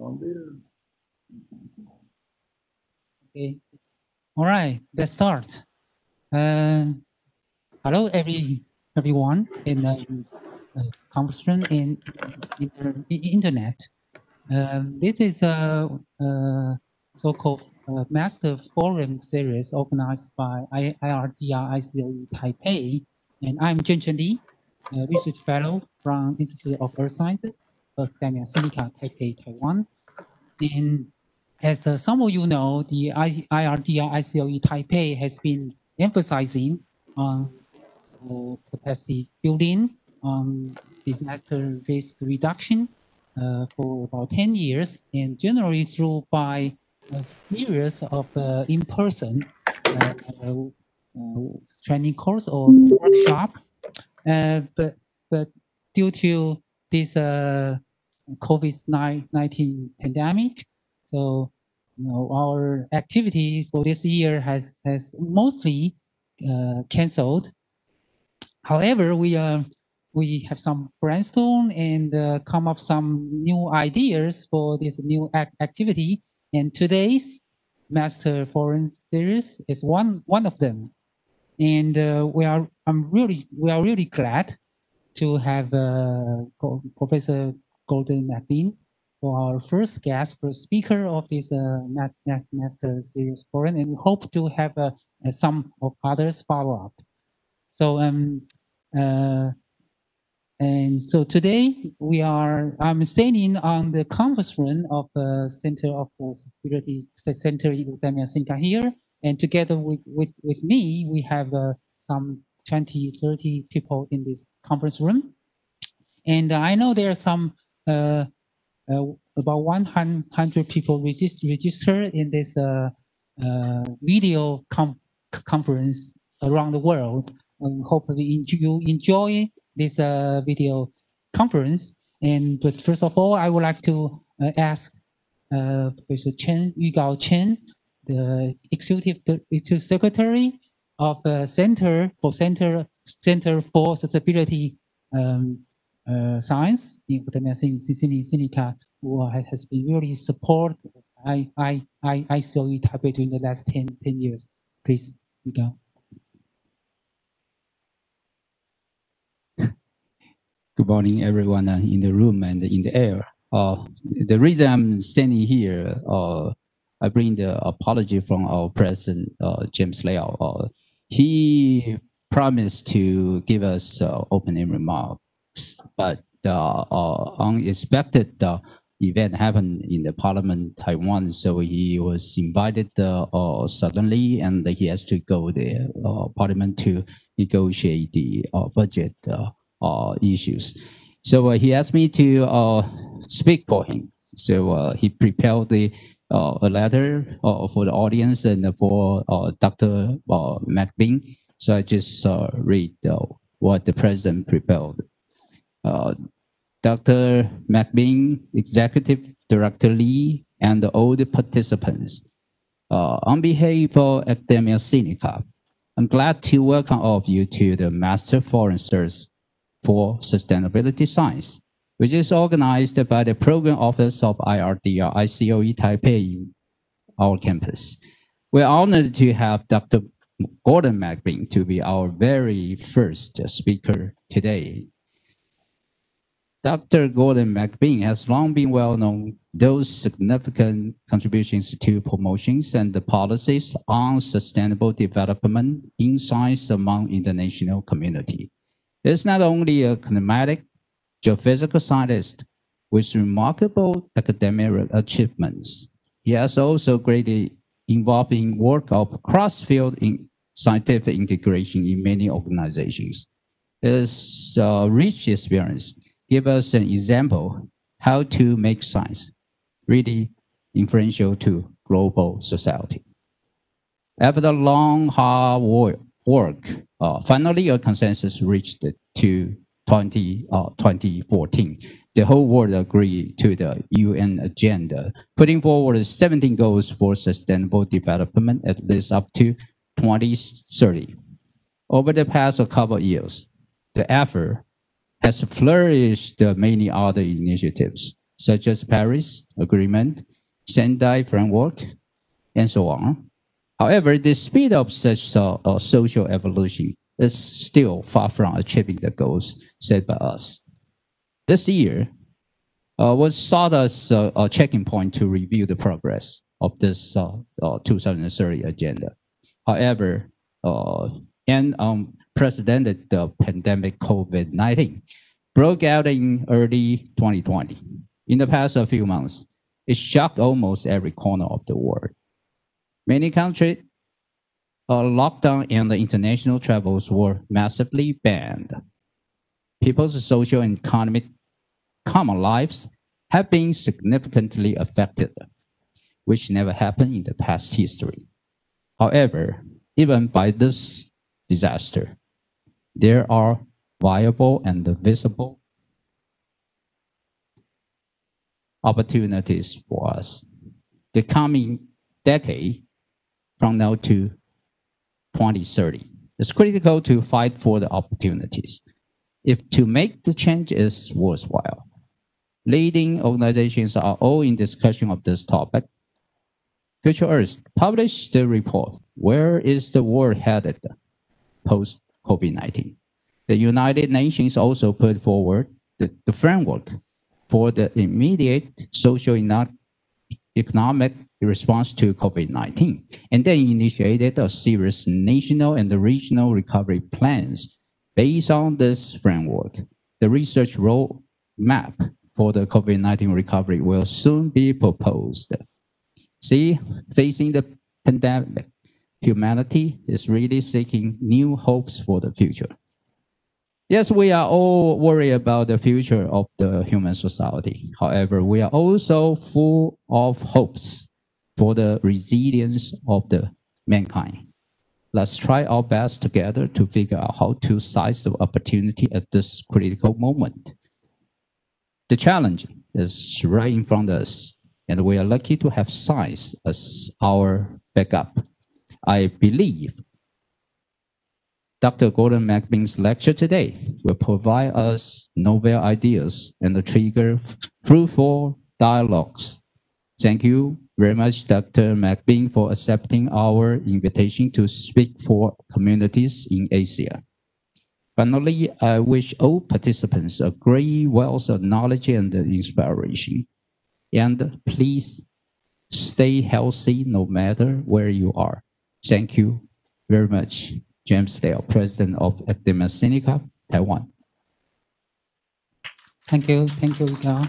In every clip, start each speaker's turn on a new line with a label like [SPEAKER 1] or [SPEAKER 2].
[SPEAKER 1] Okay. All right, let's start. Hello, everyone in the conference room and internet. This is a so-called Master Forum series organized by IRDR ICoE-Taipei, and I'm Zhenchen Li, a research fellow from Institute of Earth Sciences, Academia Sinica, Taipei, Taiwan. And as some of you know, the IRDR ICoE-Taipei has been emphasizing on capacity building, disaster risk reduction for about 10 years, and generally through by a series of in-person training course or workshop. But due to this COVID-19 pandemic, so our activity for this year has mostly canceled. However, we have some brainstorm and come up some new ideas for this new activity. And today's Master Forum series is one of them. And we are really glad to have Professor Goedon McBean for our first speaker of this Master Series Forum, and we hope to have some of others follow up. So and so today I'm standing on the conference room of the Center of Security Center in Academia Sinica here, and together with me we have some 20-30 people in this conference room, and I know there are some about 100 people registered in this video conference around the world. Hopefully you enjoy this video conference. But first of all, I would like to ask Professor Yugao Chen, the Executive Secretary of Center for Sustainability Science in Academia Sinica, who has been really support ICoE-Taipei during the last 10 years. Please, Yugao.
[SPEAKER 2] Good morning, everyone in the room and in the air. The reason I'm standing here, I bring the apology from our president, James Liao. He promised to give us opening remarks, but unexpected event happened in the Parliament, Taiwan, so he was invited suddenly, and he has to go there, Parliament, to negotiate the budget issues. So he asked me to speak for him. So he prepared a letter for the audience and for Dr. McBean. So I just read what the president prepared. Dr. McBean, Executive Director Lee, and all the participants. On behalf of Academia Sinica, I'm glad to welcome all of you to the Master Forum Series for Sustainability Science, which is organized by the Program Office of IRDR ICoE-Taipei, our campus. We're honored to have Dr. Goedon McBean to be our very first speaker today. Dr. Goedon McBean has long been well known those significant contributions to promotions and the policies on sustainable development in science among international community. He is not only a climatic geophysical scientist with remarkable academic achievements, he has also greatly involved in work of cross-field in scientific integration in many organizations. His rich experience gives us an example how to make science really influential to global society. After long, hard work, finally a consensus reached to 2014. The whole world agreed to the UN agenda, putting forward 17 goals for sustainable development, at least up to 2030. Over the past couple of years, the effort has flourished many other initiatives, such as Paris Agreement, Sendai Framework, and so on. However, the speed of such social evolution is still far from achieving the goals set by us. This year was sought as a checking point to review the progress of this 2030 agenda. However, an unprecedented pandemic COVID-19 broke out in early 2020. In the past few months, it shocked almost every corner of the world. Many countries lockdown and the international travels were massively banned. People's social and economic common lives have been significantly affected, which never happened in the past history. However, even by this disaster, there are viable and visible opportunities for us. The coming decade from now to 2030 is critical to fight for the opportunities. If to make the change is worthwhile, leading organizations are all in discussion of this topic. Future Earth published the report, Where is the World Headed Post-COVID-19? The United Nations also put forward the framework for the immediate social and economic response to COVID-19, and then initiated a series of national and regional recovery plans based on this framework. The research roadmap for the COVID-19 recovery will soon be proposed. See, facing the pandemic, humanity is really seeking new hopes for the future. Yes, we are all worried about the future of the human society. However, we are also full of hopes for the resilience of the mankind. Let's try our best together to figure out how to seize the opportunity at this critical moment. The challenge is right in front of us, and we are lucky to have science as our backup. I believe Dr. Goedon McBean's lecture today will provide us novel ideas and trigger fruitful dialogues. Thank you very much, Dr. McBean, for accepting our invitation to speak for communities in Asia. Finally, I wish all participants a great wealth of knowledge and inspiration. And please stay healthy no matter where you are. Thank you very much. James Liao, President of Academia Sinica, Taiwan.
[SPEAKER 1] Thank you, Ika.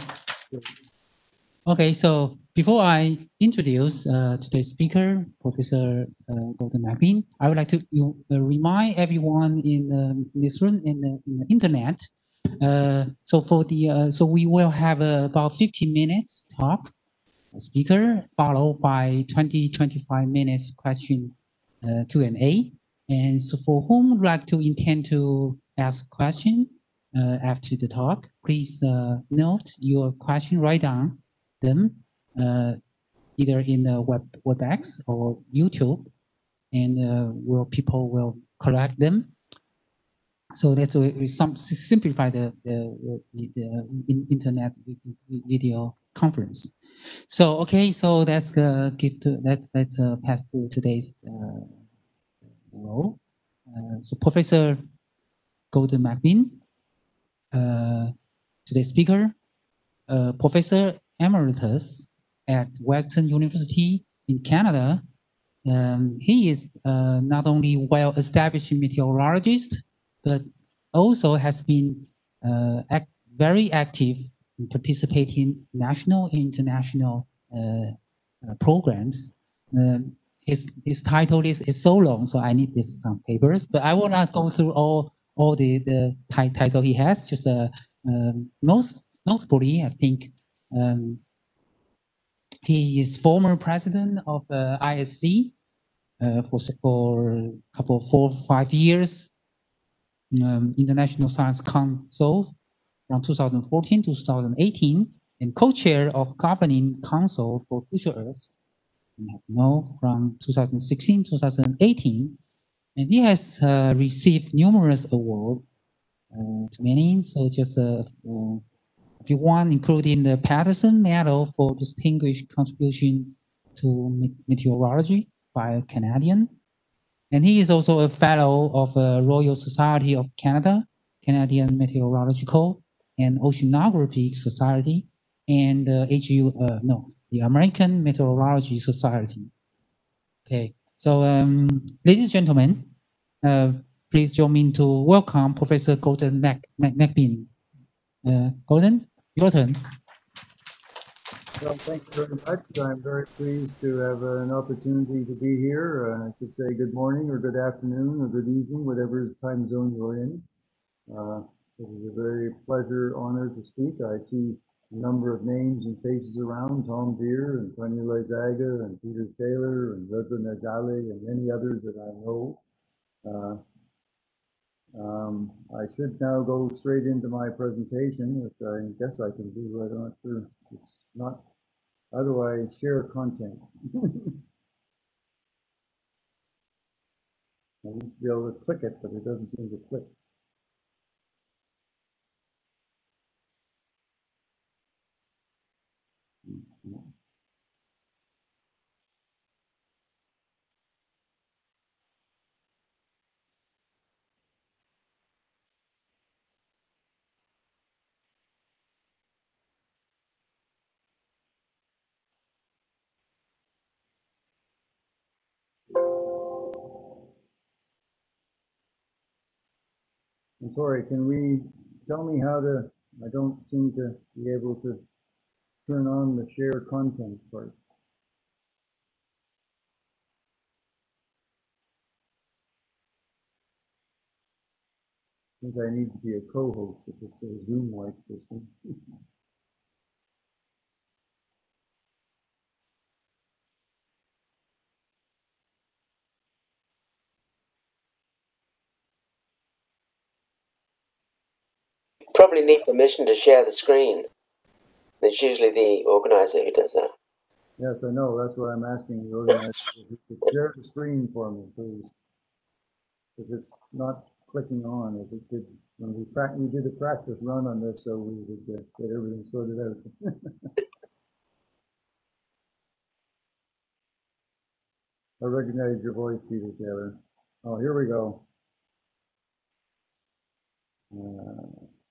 [SPEAKER 1] Okay, so before I introduce today's speaker, Professor Goedon McBean, I would like to remind everyone in this room in the internet. So we will have about 15 minutes talk, speaker, followed by 20-25 minutes question Q&A. And so for whom would like to intend to ask question after the talk, please note your question, write down them either in the WebEx or YouTube, and people will collect them. So that's we simplify the internet video conference. So okay, so let's let's pass to today's role. So Professor Goedon McBean, today's speaker, Professor Emeritus at Western University in Canada. He is not only well-established meteorologist, but also has been very active in participating in national and international programs. His title is so long, so I need some papers, but I will not go through all the title he has. Just most notably, I think he is former president of ISC for a couple 4 or 5 years. International Science Council from 2014 to 2018, and co-chair of Governing Council for Future Earth, from 2016 to 2018, and he has received numerous awards, too many, so just a everyone, including the Patterson Medal for Distinguished Contribution to Meteorology by a Canadian. And he is also a fellow of the Royal Society of Canada, Canadian Meteorological and Oceanographic Society, and the American Meteorology Society. Okay, so ladies and gentlemen, please join me to welcome Professor Goedon McBean. Goedon, your turn.
[SPEAKER 3] Well, thank you very much. I'm very pleased to have an opportunity to be here. I should say good morning or good afternoon or good evening, whatever time zone you're in. It is a very pleasure, honor to speak. I see a number of names and faces around, Tom Beer and Tony Lizaga and Peter Taylor and Reza Nagale and many others that I know. I should now go straight into my presentation, which I guess I can do. I'm not sure. It's not. How do I share content? I used to be able to click it, but it doesn't seem to click. I'm sorry, can we tell me how to, I don't seem to be able to turn on the share content part. I think I need to be a co-host if it's a Zoom-like system.
[SPEAKER 4] Probably need permission to share the screen. It's usually the organizer who does that.
[SPEAKER 3] Yes, I know. That's what I'm asking the organizer. If you could share the screen for me, please. Because it's not clicking on as it did when we did a practice run on this, so we would get everything sorted out. I recognize your voice, Peter Taylor. Oh, here we go.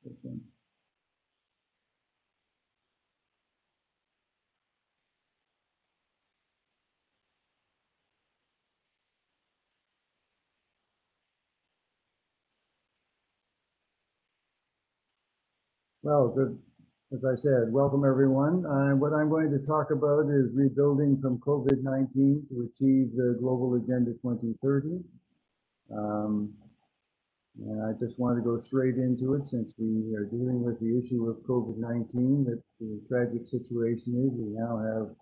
[SPEAKER 3] This one. Well, good. As I said, welcome everyone. What I'm going to talk about is rebuilding from COVID-19 to achieve the Global Agenda 2030. And I just want to go straight into it since we are dealing with the issue of COVID-19, that the tragic situation is we now have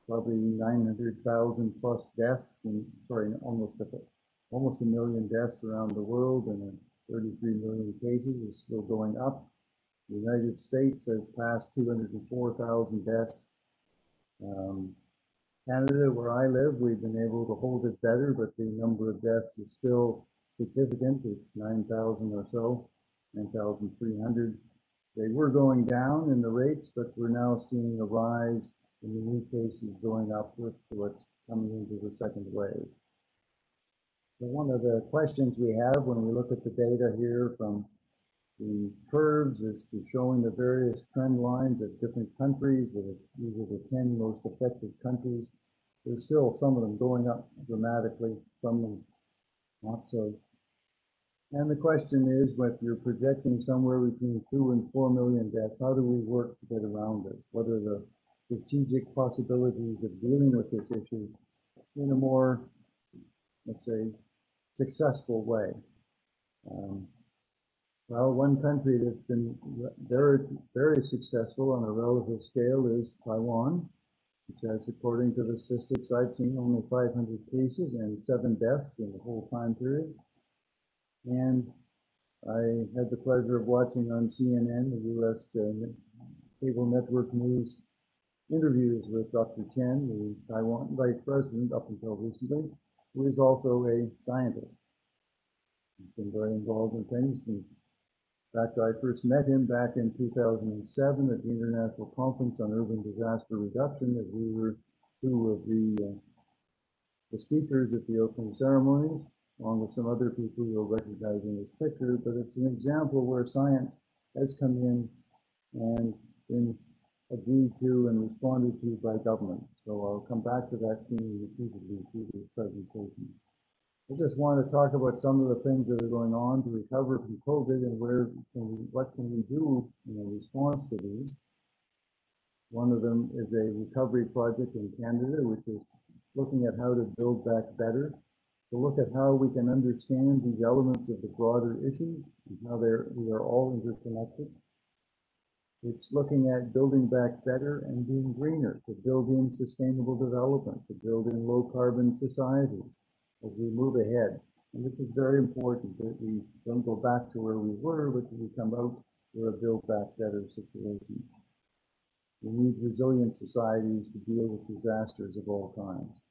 [SPEAKER 3] probably 900,000 plus deaths, and sorry, almost a million deaths around the world, and 33 million cases is still going up. The United States has passed 204,000 deaths. Canada, where I live, we've been able to hold it better, but the number of deaths is still significant. It's 9,000 or so, 9,300. They were going down in the rates, but we're now seeing a rise in the new cases going up with what's coming into the second wave. So one of the questions we have when we look at the data here from the curves is to showing the various trend lines of different countries. These are the 10 most affected countries. There's still some of them going up dramatically, some of them not so. And the question is, if you're projecting somewhere between 2 and 4 million deaths, how do we work to get around this? What are the strategic possibilities of dealing with this issue in a more, let's say, successful way? Well, one country that's been very, very successful on a relative scale is Taiwan, which has, according to the statistics I've seen, only 500 cases and 7 deaths in the whole time period. And I had the pleasure of watching on CNN, the U.S. cable network news, interviews with Dr. Chen, the Taiwan vice president up until recently, who is also a scientist. He's been very involved in things. And In fact, I first met him back in 2007 at the International Conference on Urban Disaster Reduction, as we were two of the speakers at the opening ceremonies, along with some other people you'll recognize in this picture. But it's an example where science has come in and been agreed to and responded to by government. So I'll come back to that theme repeatedly through this presentation. I just want to talk about some of the things that are going on to recover from COVID and what can we do in response to these. One of them is a recovery project in Canada, which is looking at how to build back better, to look at how we can understand these elements of the broader issues and how we are all interconnected. It's looking at building back better and being greener, to build in sustainable development, to build in low carbon societies as we move ahead. And this is very important that we don't go back to where we were, but that we come out to a build back better situation. We need resilient societies to deal with disasters of all kinds.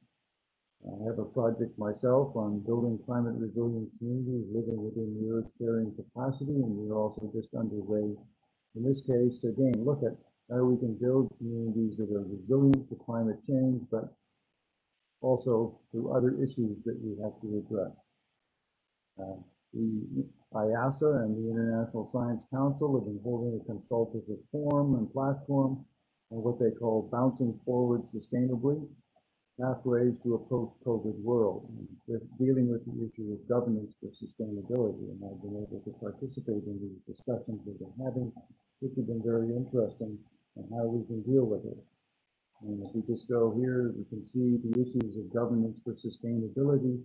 [SPEAKER 3] I have a project myself on building climate resilient communities living within the Earth's carrying capacity, and we're also just underway in this case to again look at how we can build communities that are resilient to climate change, but also to other issues that we have to address. The IASA and the International Science Council have been holding a consultative forum and platform on what they call Bouncing Forward Sustainably, Pathways to a Post-COVID World. And they're dealing with the issue of governance for sustainability, and I've been able to participate in these discussions they've been having, which have been very interesting, and how we can deal with it. And if we just go here, we can see the issues of governance for sustainability.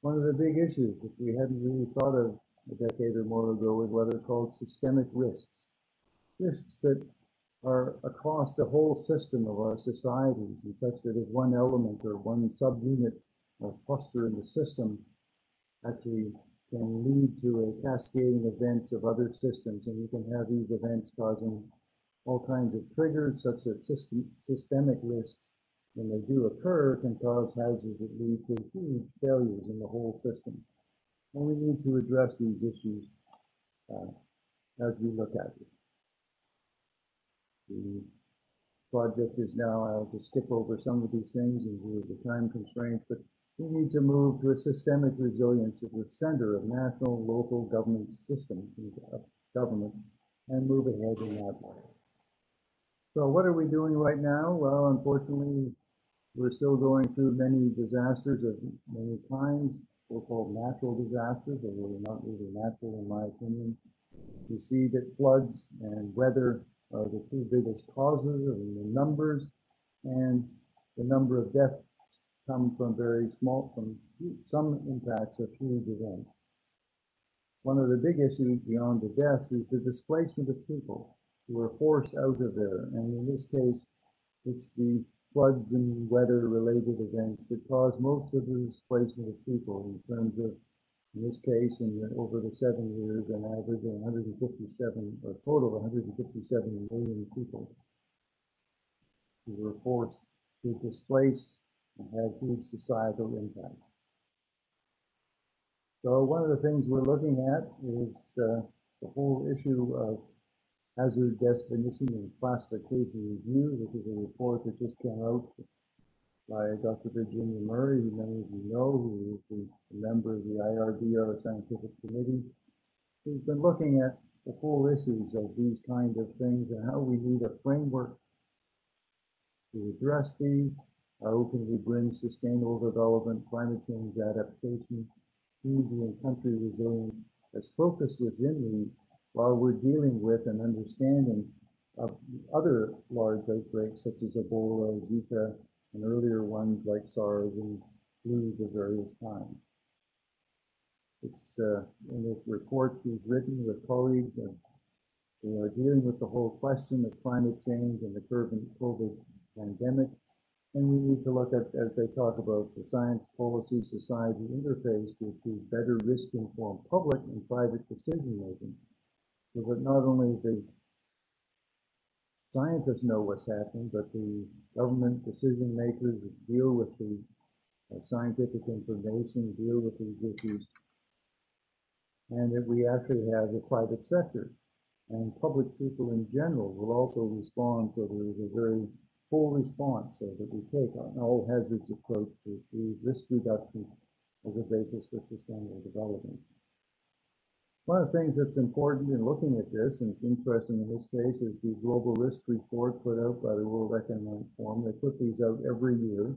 [SPEAKER 3] One of the big issues, which we hadn't really thought of a decade or more ago, is what are called systemic risks. Risks that are across the whole system of our societies, and such that if one element or one subunit or cluster in the system actually can lead to a cascading events of other systems, and you can have these events causing all kinds of triggers, such that systemic risks, when they do occur, can cause hazards that lead to huge failures in the whole system. And we need to address these issues as we look at it. The project is now, I'll just skip over some of these things in view of the time constraints, but we need to move to a systemic resilience at the center of national, local government systems and governments, and move ahead in that way. So what are we doing right now? Well, unfortunately, we're still going through many disasters of many kinds, so-called natural disasters, although they're not really natural in my opinion. We see that floods and weather are the two biggest causes, and the numbers and the number of deaths come from some impacts of huge events. One of the big issues beyond the deaths is the displacement of people who are forced out of there. And in this case, it's the floods and weather-related events that cause most of the displacement of people in terms of, in this case, over the 7 years, an average of 157, or total of 157 million people who were forced to displace and have huge societal impacts. So one of the things we're looking at is the whole issue of hazard definition and classification review. This is a report that just came out by Dr. Virginia Murray, who many of you know, who is the member of the IRDR Scientific Committee, who's been looking at the whole issues of these kind of things and how we need a framework to address these. How can we bring sustainable development, climate change adaptation, community and country resilience as focus within these, while we're dealing with and understanding of other large outbreaks such as Ebola, Zika, and earlier ones like SARS and flus of various kinds. It's in this report she's written with colleagues, and we are dealing with the whole question of climate change and the current COVID pandemic. And we need to look at, as they talk about, the science policy society interface to achieve better risk-informed public and private decision-making, so that not only the scientists know what's happening, but the government decision makers deal with the scientific information, deal with these issues, and that we actually have the private sector and public people in general will also respond. So there is a very full response so that we take an all hazards approach to risk reduction as a basis for sustainable development. One of the things that's important in looking at this, and it's interesting in this case, is the global risk report put out by the World Economic Forum. They put these out every year.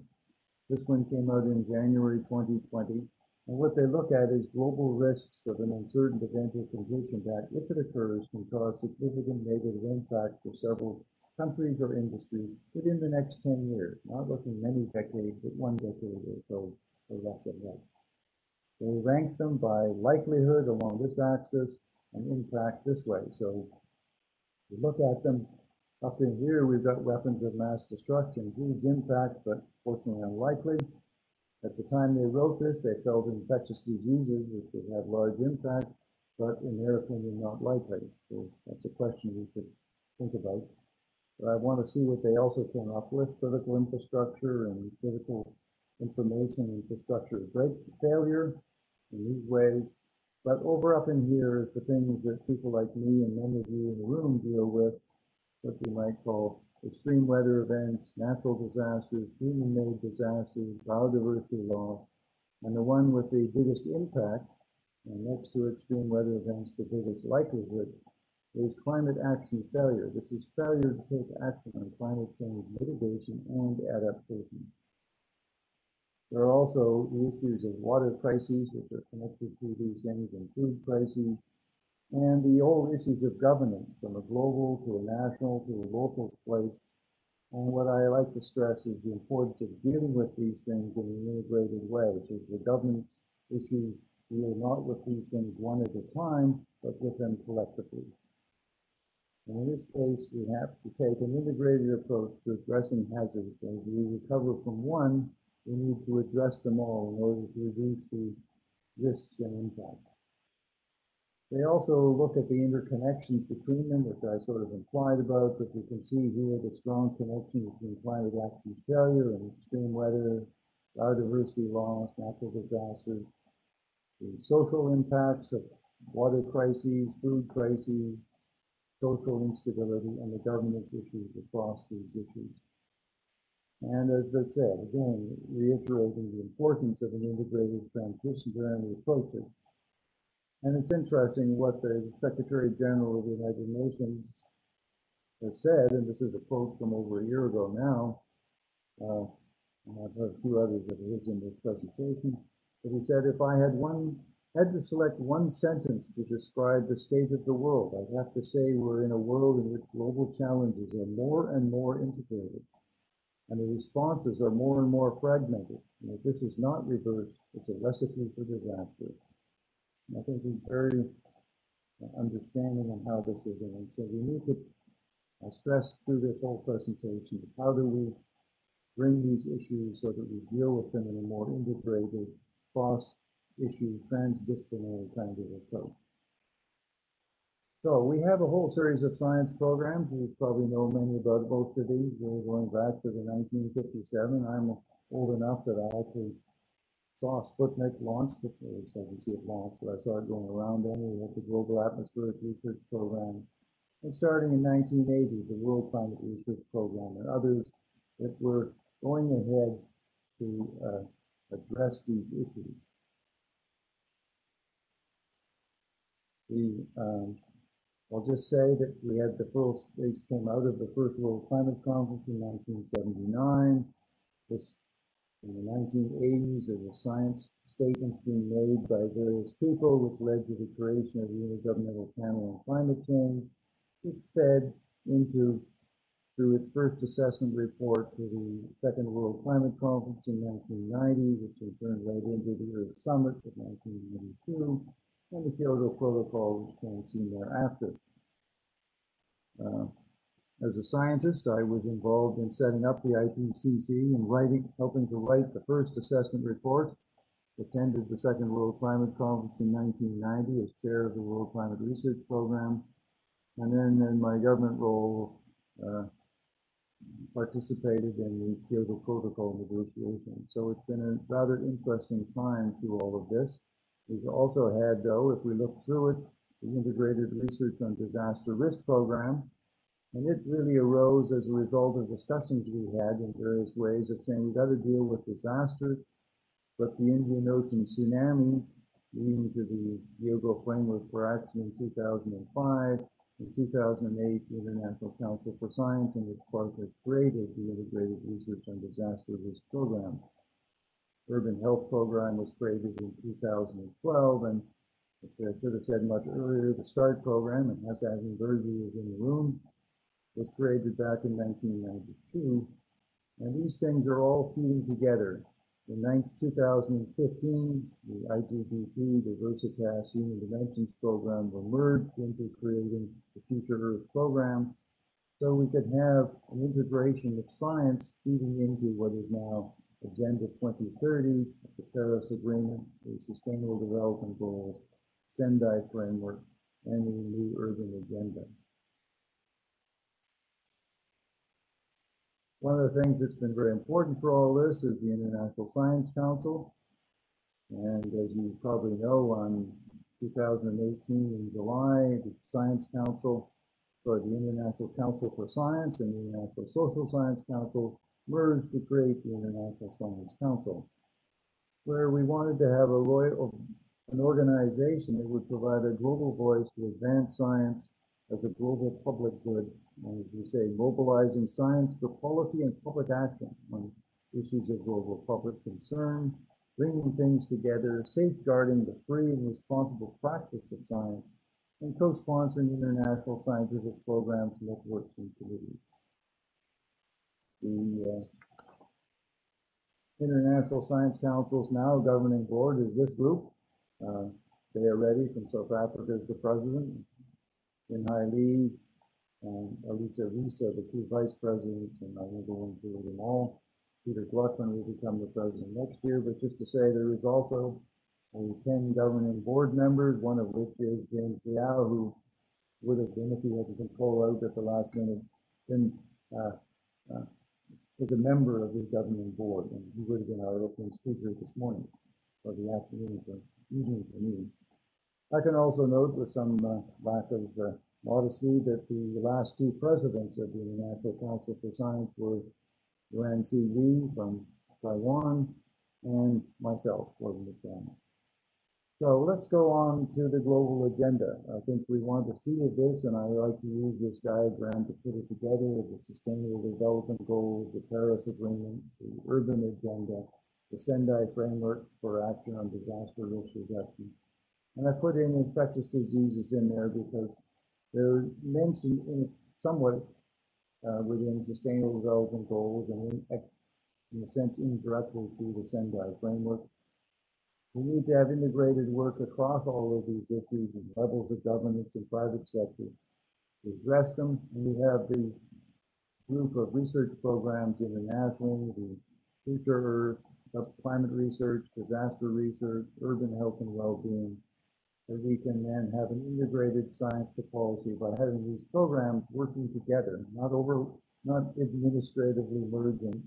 [SPEAKER 3] This one came out in January 2020. And what they look at is global risks of an uncertain event or condition that, if it occurs, can cause significant negative impact for several countries or industries within the next 10 years, not looking many decades, but one decade or so or less of that. They rank them by likelihood along this axis and impact this way. So you look at them up in here, we've got weapons of mass destruction, huge impact, but fortunately unlikely. At the time they wrote this, they felt infectious diseases, which would have large impact, but in their opinion, not likely. So that's a question we could think about. But I want to see what they also came up with, critical infrastructure and critical information infrastructure break failure in these ways. But over up in here is the things that people like me and many of you in the room deal with, what we might call extreme weather events, natural disasters, human-made disasters, biodiversity loss, and the one with the biggest impact, and next to extreme weather events, the biggest likelihood, is climate action failure. This is failure to take action on climate change mitigation and adaptation. There are also the issues of water crises, which are connected to these things, and food crises, and the old issues of governance, from a global to a national to a local place. And what I like to stress is the importance of dealing with these things in an integrated way. So the governance issues deal not with these things one at a time, but with them collectively. And in this case, we have to take an integrated approach to addressing hazards. As we recover from one, we need to address them all in order to reduce the risks and impacts. They also look at the interconnections between them, which I sort of implied about, but you can see here the strong connection between climate action failure and extreme weather, biodiversity loss, natural disasters, the social impacts of water crises, food crises, social instability, and the governance issues across these issues. And as they said, again, reiterating the importance of an integrated transdisciplinary approach. And it's interesting what the Secretary General of the United Nations has said, and this is a quote from over a year ago now, and I've heard a few others of his in this presentation, but he said, if I had to select one sentence to describe the state of the world, I'd have to say we're in a world in which global challenges are more and more integrated, and the responses are more and more fragmented. And if this is not reversed, it's a recipe for disaster. And I think he's very understanding on how this is going. So we need to stress through this whole presentation is how do we bring these issues so that we deal with them in a more integrated, cross-issue, transdisciplinary kind of approach. So we have a whole series of science programs. You probably know many about most of these. We're going back to the 1957. I'm old enough that I actually saw Sputnik launched, at least I didn't see it launched, but I saw it going around then. We had the Global Atmospheric Research Program. And starting in 1980, the World Climate Research Program and others that were going ahead to address these issues. I'll just say that we had these came out of the first World Climate Conference in 1979. In the 1980s, there were science statements being made by various people, which led to the creation of the Intergovernmental Panel on Climate Change, which fed into, through its first assessment report, to the Second World Climate Conference in 1990, which in turn led into the Earth Summit of 1992, and the Kyoto Protocol, which came soon thereafter. As a scientist, I was involved in setting up the IPCC and helping to write the first assessment report, attended the Second World Climate Conference in 1990 as chair of the World Climate Research Program, and then in my government role, participated in the Kyoto Protocol negotiations. So it's been a rather interesting time through all of this. We've also had, though, if we look through it, the Integrated Research on Disaster Risk Program, and it really arose as a result of discussions we had in various ways of saying we've got to deal with disasters, but the Indian Ocean tsunami, leading to the Hyogo Framework for Action in 2005, in 2008, the International Council for Science and its partner created the Integrated Research on Disaster Risk Program. Urban Health Program was created in 2012, and I should have said much earlier, the START program, and Hassan Bergy is in the room, was created back in 1992, and these things are all feeding together. In 2015, the IGBP, Diversitas Human Dimensions program, were merged into creating the Future Earth program, so we could have an integration of science feeding into what is now Agenda 2030, the Paris Agreement, the Sustainable Development Goals, Sendai Framework, and the new Urban Agenda. One of the things that's been very important for all this is the International Science Council. And as you probably know, on 2018 in July, the Science Council, or the International Council for Science and the International Social Science Council merged to create the International Science Council, where we wanted to have an organization that would provide a global voice to advance science as a global public good, and as we say, mobilizing science for policy and public action on issues of global public concern, bringing things together, safeguarding the free and responsible practice of science, and co-sponsoring international scientific programs, networks, and committees. The International Science Council's now governing board is this group. They are ready from South Africa as the president, Hai Lee, and Elisa Risa, the two vice presidents, and I won't go into them all. Peter Gluckman will become the president next year, but just to say there is also 10 governing board members, one of which is James Liao, who would have been, if he had to control out at the last minute, been is a member of the governing board, and he would have been our opening speaker this morning, or the afternoon for evening for me. I can also note with some lack of modesty that the last two presidents of the International Council for Science were Yuan C. Lee from Taiwan and myself, Gordon McBean. So let's go on to the global agenda. I think we want to see this, and I like to use this diagram to put it together: the Sustainable Development Goals, the Paris Agreement, the Urban Agenda, the Sendai Framework for Action on Disaster Risk Reduction. And I put in infectious diseases in there because they're mentioned somewhat within Sustainable Development Goals and in a sense indirectly through the Sendai Framework. We need to have integrated work across all of these issues and levels of governance and private sector to address them. And we have the group of research programs internationally, the Future Earth, climate research, disaster research, urban health and well-being, that we can then have an integrated science to policy by having these programs working together, not administratively merging,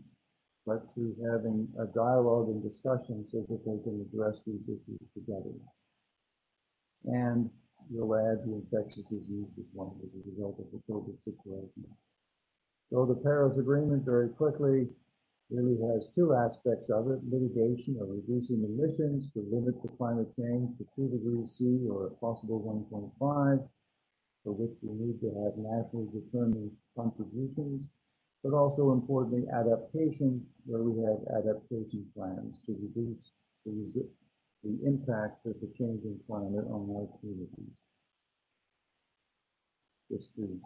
[SPEAKER 3] but through having a dialogue and discussion so that they can address these issues together. And we'll add the infectious diseases one as a result of the COVID situation. So the Paris Agreement, very quickly, really has two aspects of it: mitigation or reducing emissions to limit the climate change to 2 degrees C or a possible 1.5, for which we need to have nationally determined contributions, but also importantly adaptation, where we have adaptation plans to reduce the impact of the changing climate on our communities. Just to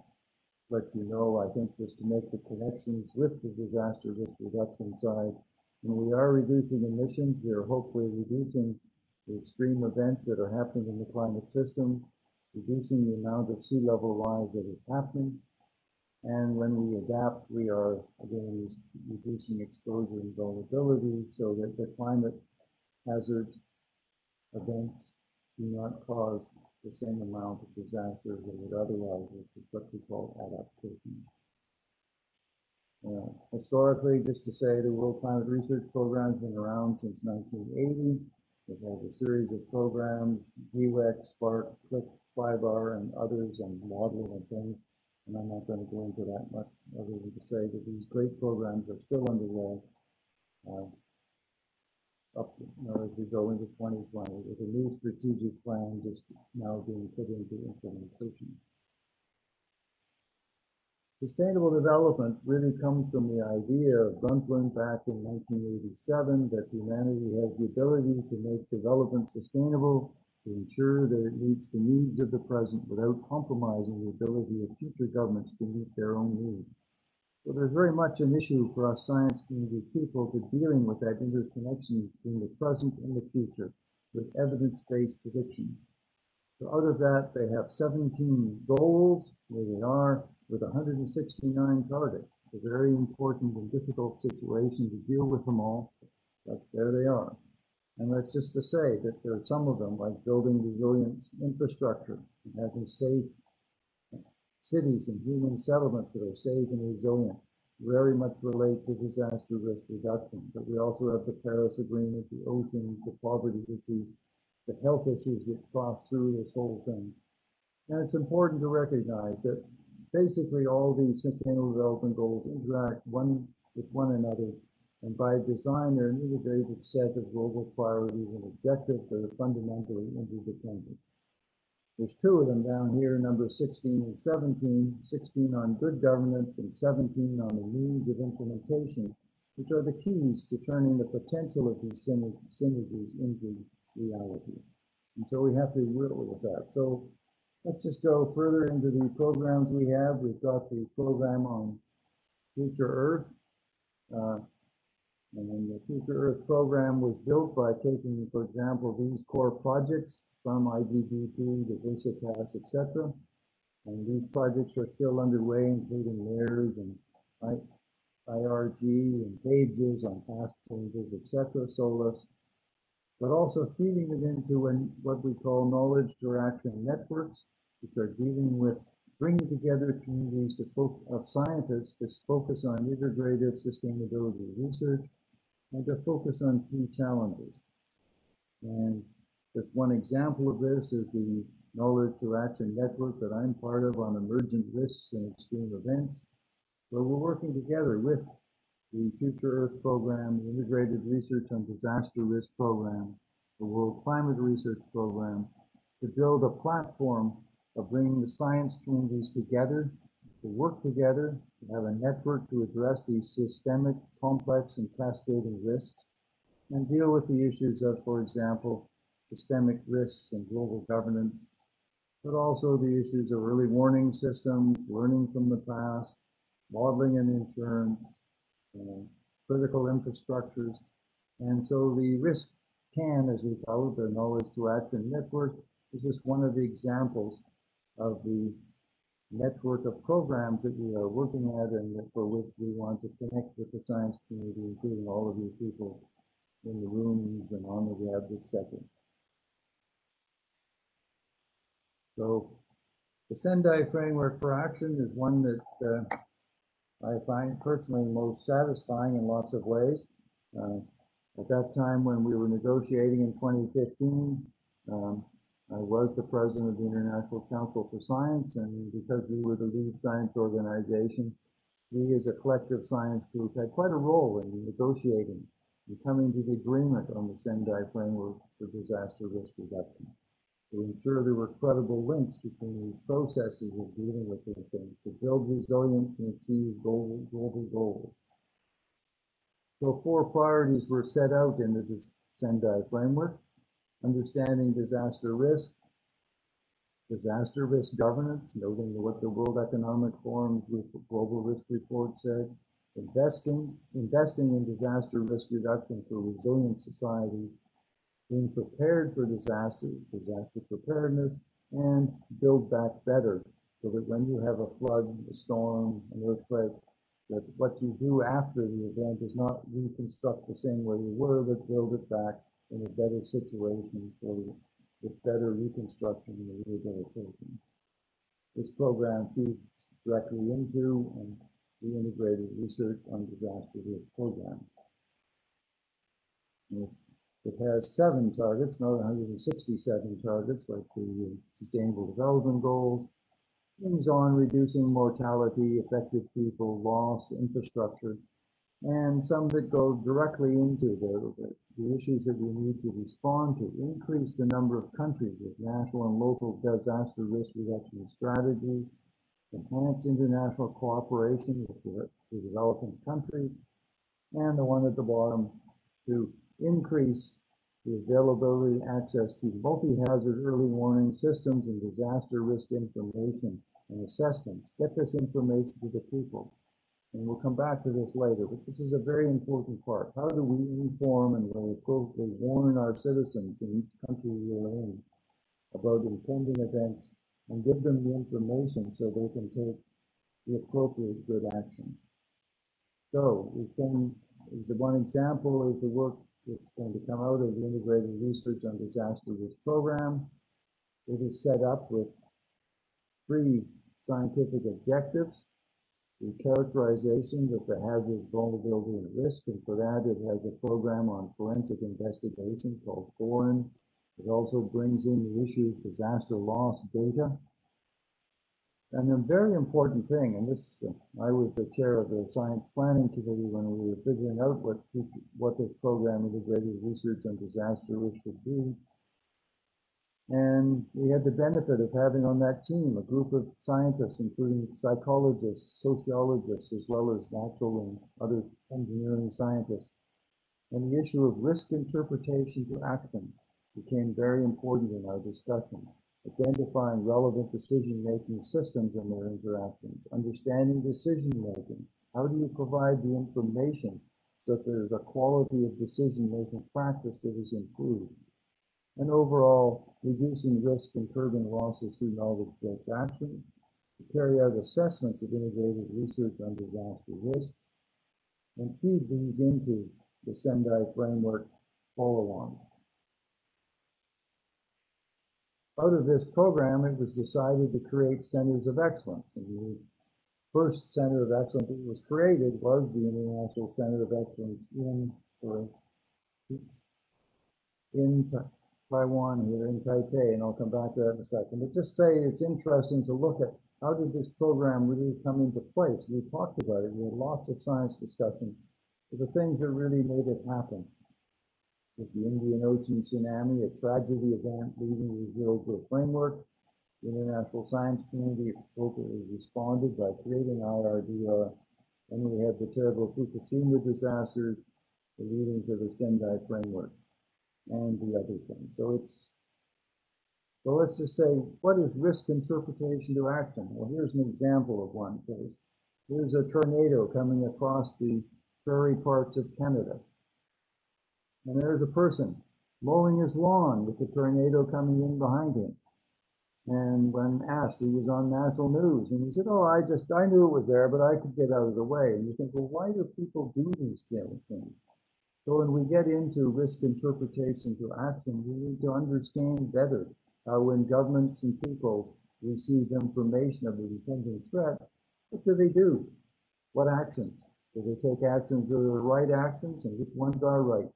[SPEAKER 3] let you know, I think just to make the connections with the disaster risk reduction side, when we are reducing emissions, we are hopefully reducing the extreme events that are happening in the climate system, reducing the amount of sea level rise that is happening. And when we adapt, we are again reducing exposure and vulnerability so that the climate hazards events do not cause the same amount of disaster as they would otherwise, which is what we call adaptation. Historically, just to say, the World Climate Research Program has been around since 1980. It has a series of programs, GWEX, Spark, Click, 5R, and others, and modeling and things. And I'm not going to go into that much other than to say that these great programs are still underway as we go into 2020 with a new strategic plan just now being put into implementation. Sustainable development really comes from the idea of Brundtland back in 1987 that humanity has the ability to make development sustainable, to ensure that it meets the needs of the present without compromising the ability of future governments to meet their own needs. So there's very much an issue for us science community people to dealing with that interconnection between the present and the future with evidence-based predictions. So out of that, they have 17 goals, where they are, with 169 targets. It's a very important and difficult situation to deal with them all, but there they are. And that's just to say that there are some of them, like building resilience infrastructure, and having safe cities and human settlements that are safe and resilient, very much relate to disaster risk reduction. But we also have the Paris Agreement, the oceans, the poverty issue, the health issues that cross through this whole thing. And it's important to recognize that basically all these sustainable development goals interact with one another, and by design they're an integrated set of global priorities and objectives that are fundamentally interdependent. There's two of them down here, number 16 and 17, 16 on good governance and 17 on the means of implementation, which are the keys to turning the potential of these synergies into reality. And so we have to deal with that. So let's just go further into the programs we have. We've got the program on Future Earth. And the Future Earth program was built by taking, for example, these core projects from IGDP, Diversitas, etc. And these projects are still underway, including layers and IRG and pages on past changes, etc., SOLAS, but also feeding it into what we call knowledge interaction networks, which are dealing with bringing together communities of scientists to focus on integrative sustainability research and to focus on key challenges. And just one example of this is the Knowledge to Action Network that I'm part of on emergent risks and extreme events, where we're working together with the Future Earth Program, the Integrated Research on Disaster Risk Program, the World Climate Research Program, to build a platform of bringing the science communities together, to work together, to have a network to address these systemic, complex, and cascading risks, and deal with the issues of, for example, systemic risks and global governance, but also the issues of early warning systems, learning from the past, modeling and insurance, critical infrastructures. And so the risk can, as we call it, the Knowledge to Action Network, is just one of the examples of the network of programs that we are working at and for which we want to connect with the science community, including all of you people in the rooms and on the web, etc. So the Sendai Framework for Action is one that I find personally most satisfying in lots of ways. At that time when we were negotiating in 2015, I was the president of the International Council for Science, and because we were the lead science organization, we as a collective science group had quite a role in negotiating and coming to the agreement on the Sendai Framework for Disaster Risk Reduction to ensure there were credible links between these processes of dealing with these things to build resilience and achieve global goals. So 4 priorities were set out in the Sendai Framework: understanding disaster risk governance, noting what the World Economic Forum's Global Risk Report said, investing in disaster risk reduction for resilient society, being prepared for disaster preparedness, and build back better, so that when you have a flood, a storm, an earthquake, that what you do after the event is not reconstruct the same way you were, but build it back in a better situation for with better reconstruction and rehabilitation. This program feeds directly into the Integrated Research on Disaster Risk Program. And It has 7 targets, not 167 targets like the Sustainable Development Goals. Things on reducing mortality, affected people, loss, infrastructure, and some that go directly into the issues that we need to respond to. Increase the number of countries with national and local disaster risk reduction strategies, enhance international cooperation with the developing countries, and the one at the bottom, to increase the availability and access to multi-hazard early warning systems and disaster risk information and assessments. Get this information to the people. And we'll come back to this later, but this is a very important part. How do we inform and appropriately warn our citizens in each country we're in about impending events and give them the information so they can take the appropriate good actions? So one example is the work that's going to come out of the Integrated Research on Disaster Risk Program. It is set up with 3 scientific objectives: the characterization of the hazard, vulnerability, and risk, and for that it has a program on forensic investigation called Goedon. It also brings in the issue of disaster loss data. And a very important thing, and this, I was the chair of the Science Planning Committee when we were figuring out what this program, Integrated Research on Disaster Risk, should be. And we had the benefit of having on that team a group of scientists, including psychologists, sociologists, as well as natural and other engineering scientists. And the issue of risk interpretation to action became very important in our discussion. Identifying relevant decision-making systems and their interactions, understanding decision-making. How do you provide the information so that there's a quality of decision-making practice that is improved? And overall, reducing risk and curbing losses through knowledge-based action, to carry out assessments of integrated research on disaster risk, and feed these into the Sendai framework follow-ons. Out of this program, it was decided to create centers of excellence. And the first center of excellence that was created was the International Center of Excellence in Taiwan here in Taipei, and I'll come back to that in a second. But just say it's interesting to look at how did this program really come into place. We talked about it. We had lots of science discussion. But the things that really made it happen. With the Indian Ocean tsunami, a tragedy event leading to the Zero Growth Framework, the international science community appropriately responded by creating IRDR, and we had the terrible Fukushima disasters leading to the Sendai framework and the other things. So let's just say, what is risk interpretation to action? Well, here's an example of one case. Here's a tornado coming across the prairie parts of Canada. And there's a person mowing his lawn with the tornado coming in behind him. And when asked, he was on national news, and he said, "Oh, I knew it was there, but I could get out of the way." And you think, well, why do people do these things? So when we get into risk interpretation to action, we need to understand better how when governments and people receive information of the impending threat, what do they do? What actions? Do they take actions that are the right actions, and which ones are right?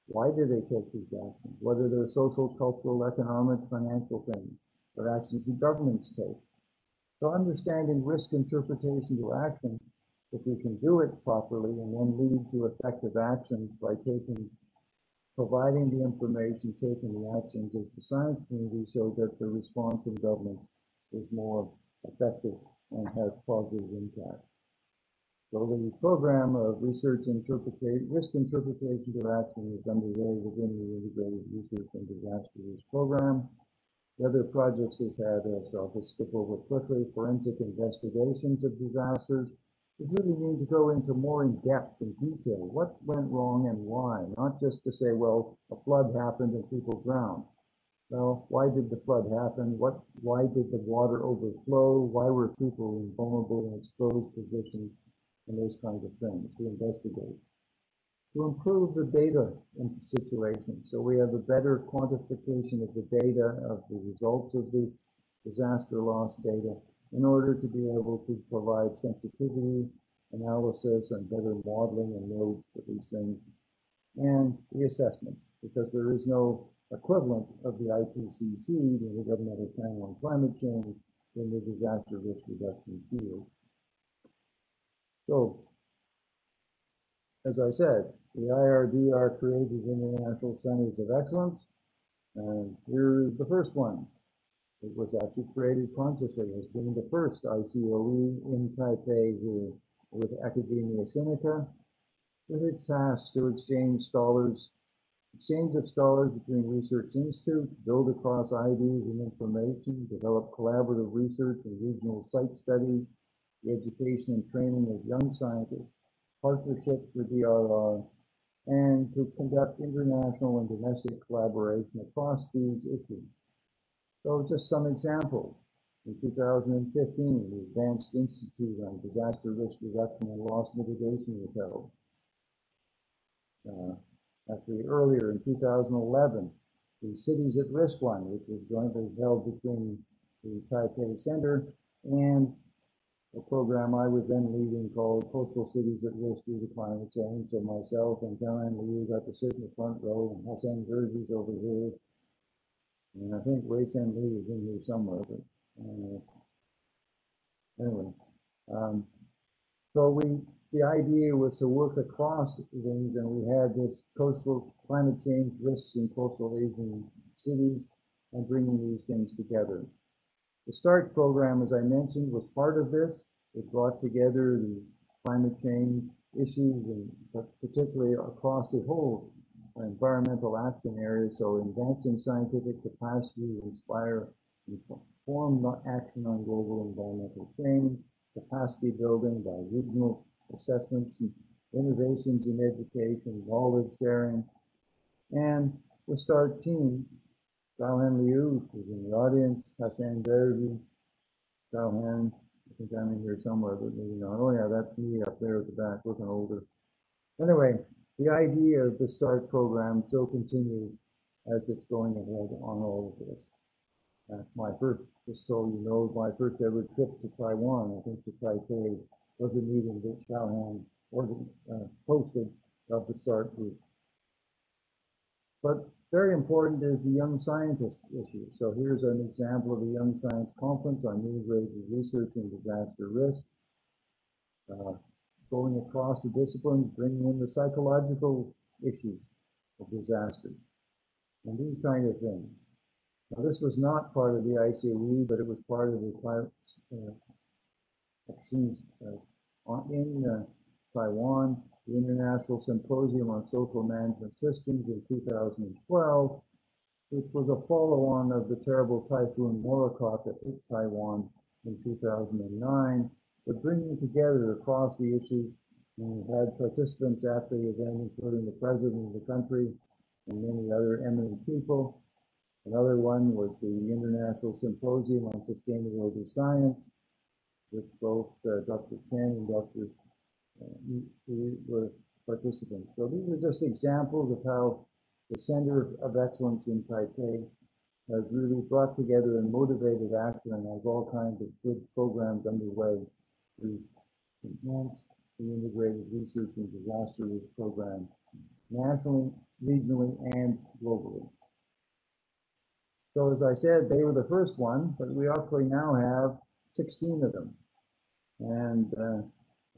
[SPEAKER 3] Why do they take these actions? What are their social, cultural, economic, financial things? What actions do governments take? So understanding risk interpretation to action, if we can do it properly and then lead to effective actions by providing the information, taking the actions as the science community so that the response from governments is more effective and has positive impact. So the program of risk interpretation to action is underway within the Integrated Research and Disaster Risk Program. The other projects has had, so I'll just skip over quickly, forensic investigations of disasters. It really means to go into more in depth and detail. What went wrong and why? Not just to say, well, a flood happened and people drowned. Well, why did the flood happen? Why did the water overflow? Why were people in vulnerable and exposed positions? And those kinds of things to investigate. To improve the data situation. So we have a better quantification of the data, of the results of this disaster loss data, in order to be able to provide sensitivity analysis and better modeling and loads for these things. And the assessment. because there is no equivalent of the IPCC, the Intergovernmental Panel on Climate Change, in the disaster risk reduction field. So, as I said, the IRDR created International Centers of Excellence, and here is the first one. It was actually created consciously as being the first ICoE in Taipei here with Academia Sinica, with its task to exchange of scholars between research institutes, build across ideas and information, develop collaborative research and regional site studies, the education and training of young scientists, partnerships with DRR, and to conduct international and domestic collaboration across these issues. So just some examples. In 2015, the Advanced Institute on Disaster Risk Reduction and Loss Mitigation was held. Actually, earlier in 2011, the Cities at Risk one, which was jointly held between the Taipei Center and a program I was then leading called Coastal Cities at Risk Due to Climate Change. So myself and John Liu got to sit in the front row, and Hassan Gergi's over here. And I think Wei San Lee is in here somewhere, but anyway. So the idea was to work across things, and we had this coastal climate change risks in coastal Asian cities and bringing these things together. The START program, as I mentioned, was part of this. It brought together the climate change issues, and particularly across the whole environmental action area. So advancing scientific capacity to inspire informed action on global environmental change, capacity building by regional assessments and innovations in education, knowledge sharing, and the START team, Gaohan Liu, who's in the audience, Hassan Dervi, Gaohan, I think I'm in here somewhere, but maybe not. Oh yeah, that's me up there at the back, looking older. Anyway, the idea of the START program still continues as it's going ahead on all of this. My first, just so you know, my first ever trip to Taiwan, I think to Taipei, was a meeting that Xiaohan hosted of the START group. But very important is the young scientist issue. So here's an example of a young science conference on integrated research and disaster risk. Going across the disciplines, bringing in the psychological issues of disasters and these kind of things. Now, this was not part of the ICoE, but it was part of the actions in Taiwan, the International Symposium on Social Management Systems in 2012, which was a follow-on of the terrible typhoon Morakot that hit Taiwan in 2009, but bringing together across the issues. And we had participants at the event, including the president of the country and many other eminent people. Another one was the International Symposium on Sustainability Science, which both Dr. Chen and Dr. were participants. So these are just examples of how the Center of Excellence in Taipei has really brought together and motivated action and has all kinds of good programs underway to enhance the integrated research and disaster risk program nationally, regionally, and globally. So as I said, they were the first one, but we actually now have 16 of them. And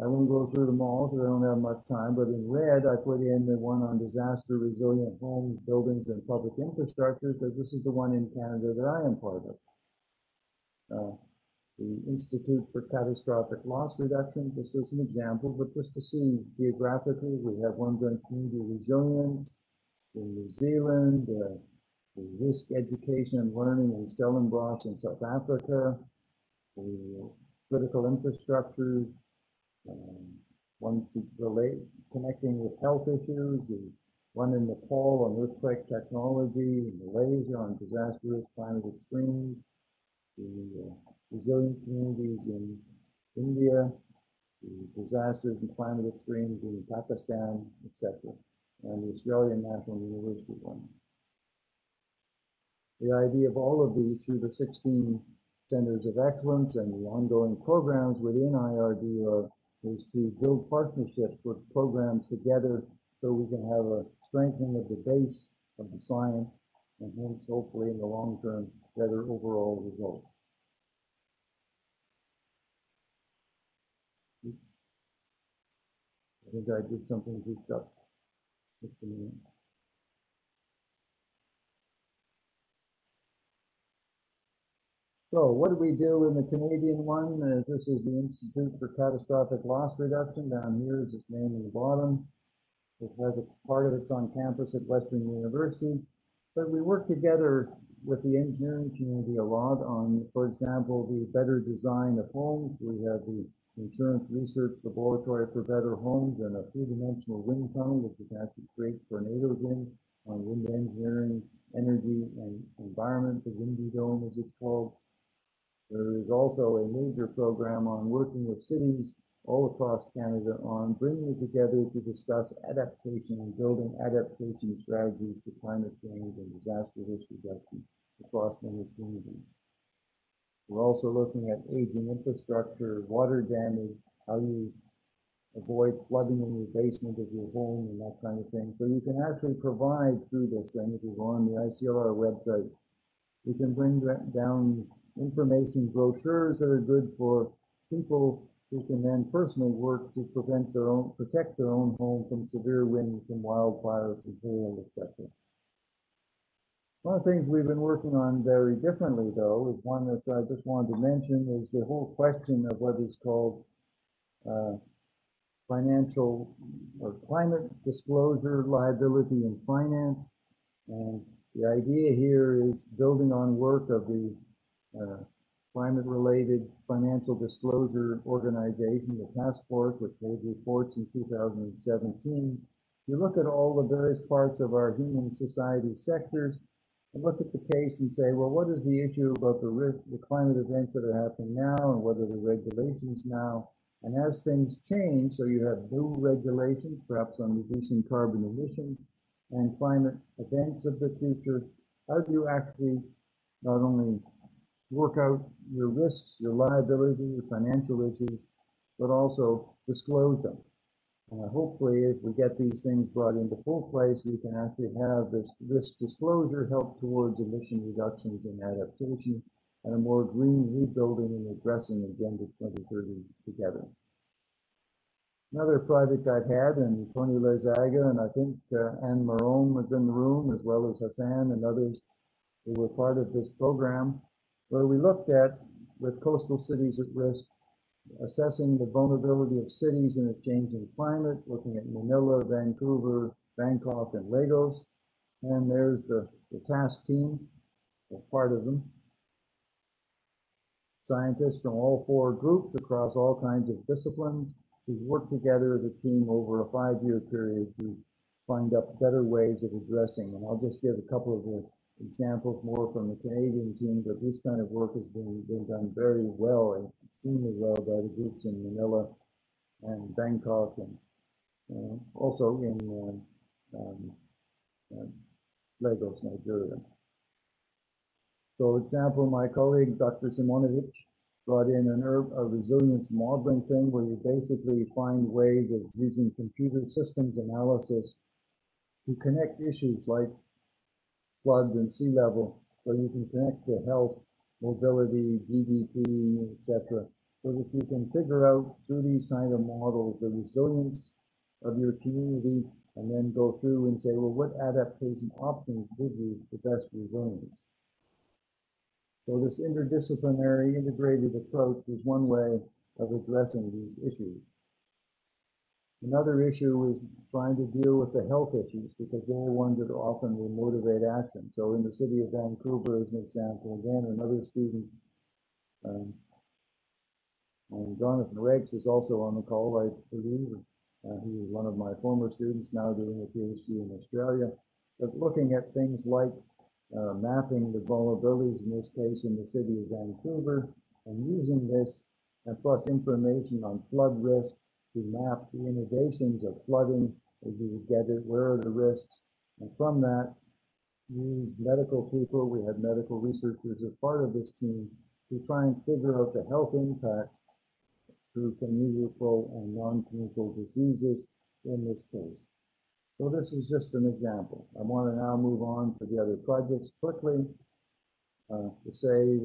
[SPEAKER 3] I won't go through them all because I don't have much time, but in red, I put in the one on disaster resilient homes, buildings, and public infrastructure, because this is the one in Canada that I am part of. The Institute for Catastrophic Loss Reduction, just as an example, but just to see geographically, we have ones on community resilience in New Zealand, the risk education and learning in Stellenbosch in South Africa, the critical infrastructures, ones to relate, connecting with health issues, the one in Nepal on earthquake technology, in Malaysia on disaster risk climate extremes, the resilient communities in India, the disasters and climate extremes in Pakistan, etc., and the Australian National University one. The idea of all of these through the 16 centers of excellence and the ongoing programs within IRDR is to build partnerships with programs together so we can have a strengthening of the base of the science, and hence, hopefully, in the long term, better overall results. Oops. I think I did something goofed up. Just a minute. So what do we do in the Canadian one? This is the Institute for Catastrophic Loss Reduction. Down here is its name in the bottom. It has a part of it's on campus at Western University. But we work together with the engineering community a lot on, for example, the better design of homes. We have the Insurance Research Laboratory for Better Homes and a three-dimensional wind tunnel that we can actually create tornadoes in, on wind engineering, energy, and environment, the Windy Dome as it's called. There is also a major program on working with cities all across Canada on bringing together to discuss adaptation and building adaptation strategies to climate change and disaster risk reduction across many communities. We're also looking at aging infrastructure, water damage, how you avoid flooding in your basement of your home and that kind of thing. So you can actually provide through this thing, if you go on the ICLR website, you can bring down information brochures that are good for people who can then personally work to protect their own home from severe wind, from wildfire, from hail, etc. One of the things we've been working on very differently, though, is one that I just wanted to mention, is the whole question of what is called financial or climate disclosure liability in finance. And the idea here is building on work of the climate-related financial disclosure organization, the task force, which made reports in 2017. You look at all the various parts of our human society sectors and look at the case and say, well, what is the issue about the climate events that are happening now, and what are the regulations now? And as things change, so you have new regulations, perhaps on reducing carbon emissions and climate events of the future, how do you actually not only work out your risks, your liability, your financial issues, but also disclose them? Hopefully, if we get these things brought into full place, we can actually have this risk disclosure help towards emission reductions and adaptation and a more green rebuilding and addressing Agenda 2030 together. Another project I've had, and Tony Lezaga, and I think Anne Marone was in the room, as well as Hassan and others who were part of this program, where we looked at, with coastal cities at risk, assessing the vulnerability of cities in a changing climate, looking at Manila, Vancouver, Bangkok, and Lagos. And there's the task team, or part of them. Scientists from all four groups across all kinds of disciplines who worked together as a team over a 5-year period to find up better ways of addressing. And I'll just give a couple of the examples more from the Canadian team, but this kind of work has been done very well and extremely well by the groups in Manila and Bangkok, and also in Lagos, Nigeria. So example, my colleagues, Dr. Simonovic, brought in a resilience modeling thing where you basically find ways of using computer systems analysis to connect issues like flood and sea level, so you can connect to health, mobility, GDP, etc., so that you can figure out through these kind of models the resilience of your community, and then go through and say, well, what adaptation options give you the best resilience? So this interdisciplinary integrated approach is one way of addressing these issues. Another issue is trying to deal with the health issues, because they're ones that often will motivate action. So in the city of Vancouver, as an example, again, another student, and Jonathan Regs is also on the call, I believe. He was one of my former students, now doing a PhD in Australia. But looking at things like mapping the vulnerabilities, in this case in the city of Vancouver, and using this, and plus information on flood risk, to map the innovations of flooding, as you would get it, where are the risks, and from that, use medical people. We had medical researchers as part of this team to try and figure out the health impacts through communicable and non-communicable diseases in this case. So this is just an example. I want to now move on to the other projects quickly. To say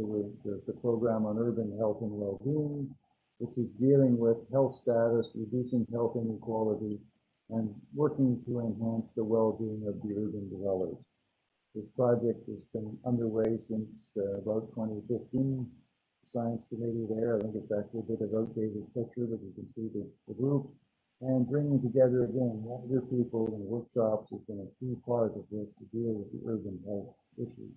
[SPEAKER 3] there's the program on urban health and well-being, which is dealing with health status, reducing health inequality, and working to enhance the well-being of the urban dwellers. This project has been underway since about 2015. Science committee there, I think it's actually a bit of outdated picture, but you can see the group. And bringing together again younger people in workshops has been a key part of this to deal with the urban health issues.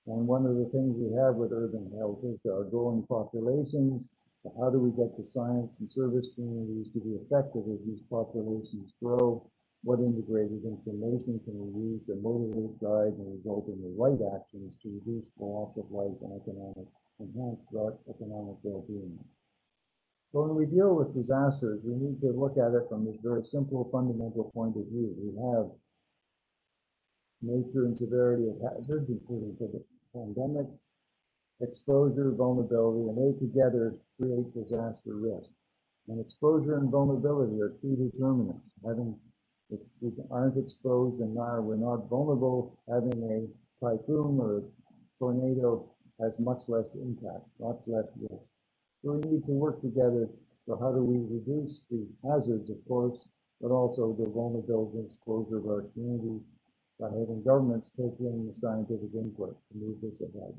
[SPEAKER 3] And one of the things we have with urban health is our growing populations. How do we get the science and service communities to be effective as these populations grow? What integrated information can we use to motivate, guide, and result in the right actions to reduce the loss of life and enhance economic well-being? So when we deal with disasters, we need to look at it from this very simple, fundamental point of view. We have nature and severity of hazards, including pandemics, exposure, vulnerability, and they together create disaster risk. And exposure and vulnerability are key determinants. If we aren't exposed and now we're not vulnerable, having a typhoon or a tornado has much less impact, much less risk. So we need to work together. So how do we reduce the hazards, of course, but also the vulnerability and exposure of our communities by having governments take in the scientific input to move this ahead.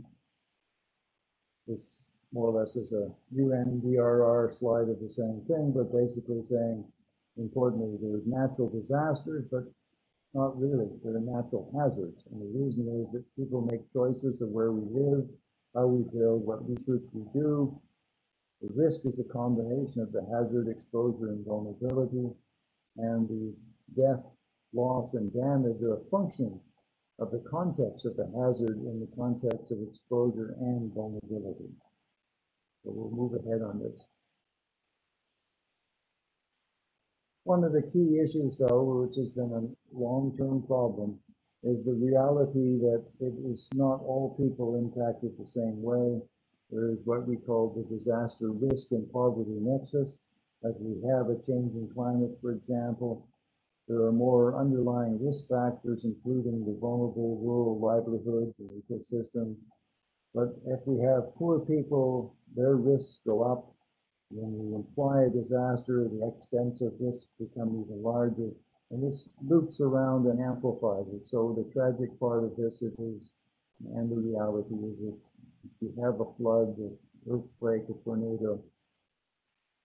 [SPEAKER 3] This more or less is a UNDRR slide of the same thing, but basically saying, importantly, there's natural disasters, but not really. They're natural hazards. And the reason is that people make choices of where we live, how we build, what research we do. The risk is a combination of the hazard, exposure, and vulnerability, and the death, loss, and damage are a function of the context of the hazard in the context of exposure and vulnerability. So we'll move ahead on this. One of the key issues, though, which has been a long-term problem, is the reality that it is not all people impacted the same way. There is what we call the disaster risk and poverty nexus. As we have a changing climate, for example, there are more underlying risk factors, including the vulnerable rural livelihoods and ecosystem. But if we have poor people, their risks go up. When we imply a disaster, the extents of risk become even larger. And this loops around and amplifies it. So the tragic part of this is, and the reality is that if you have a flood, an earthquake, a tornado,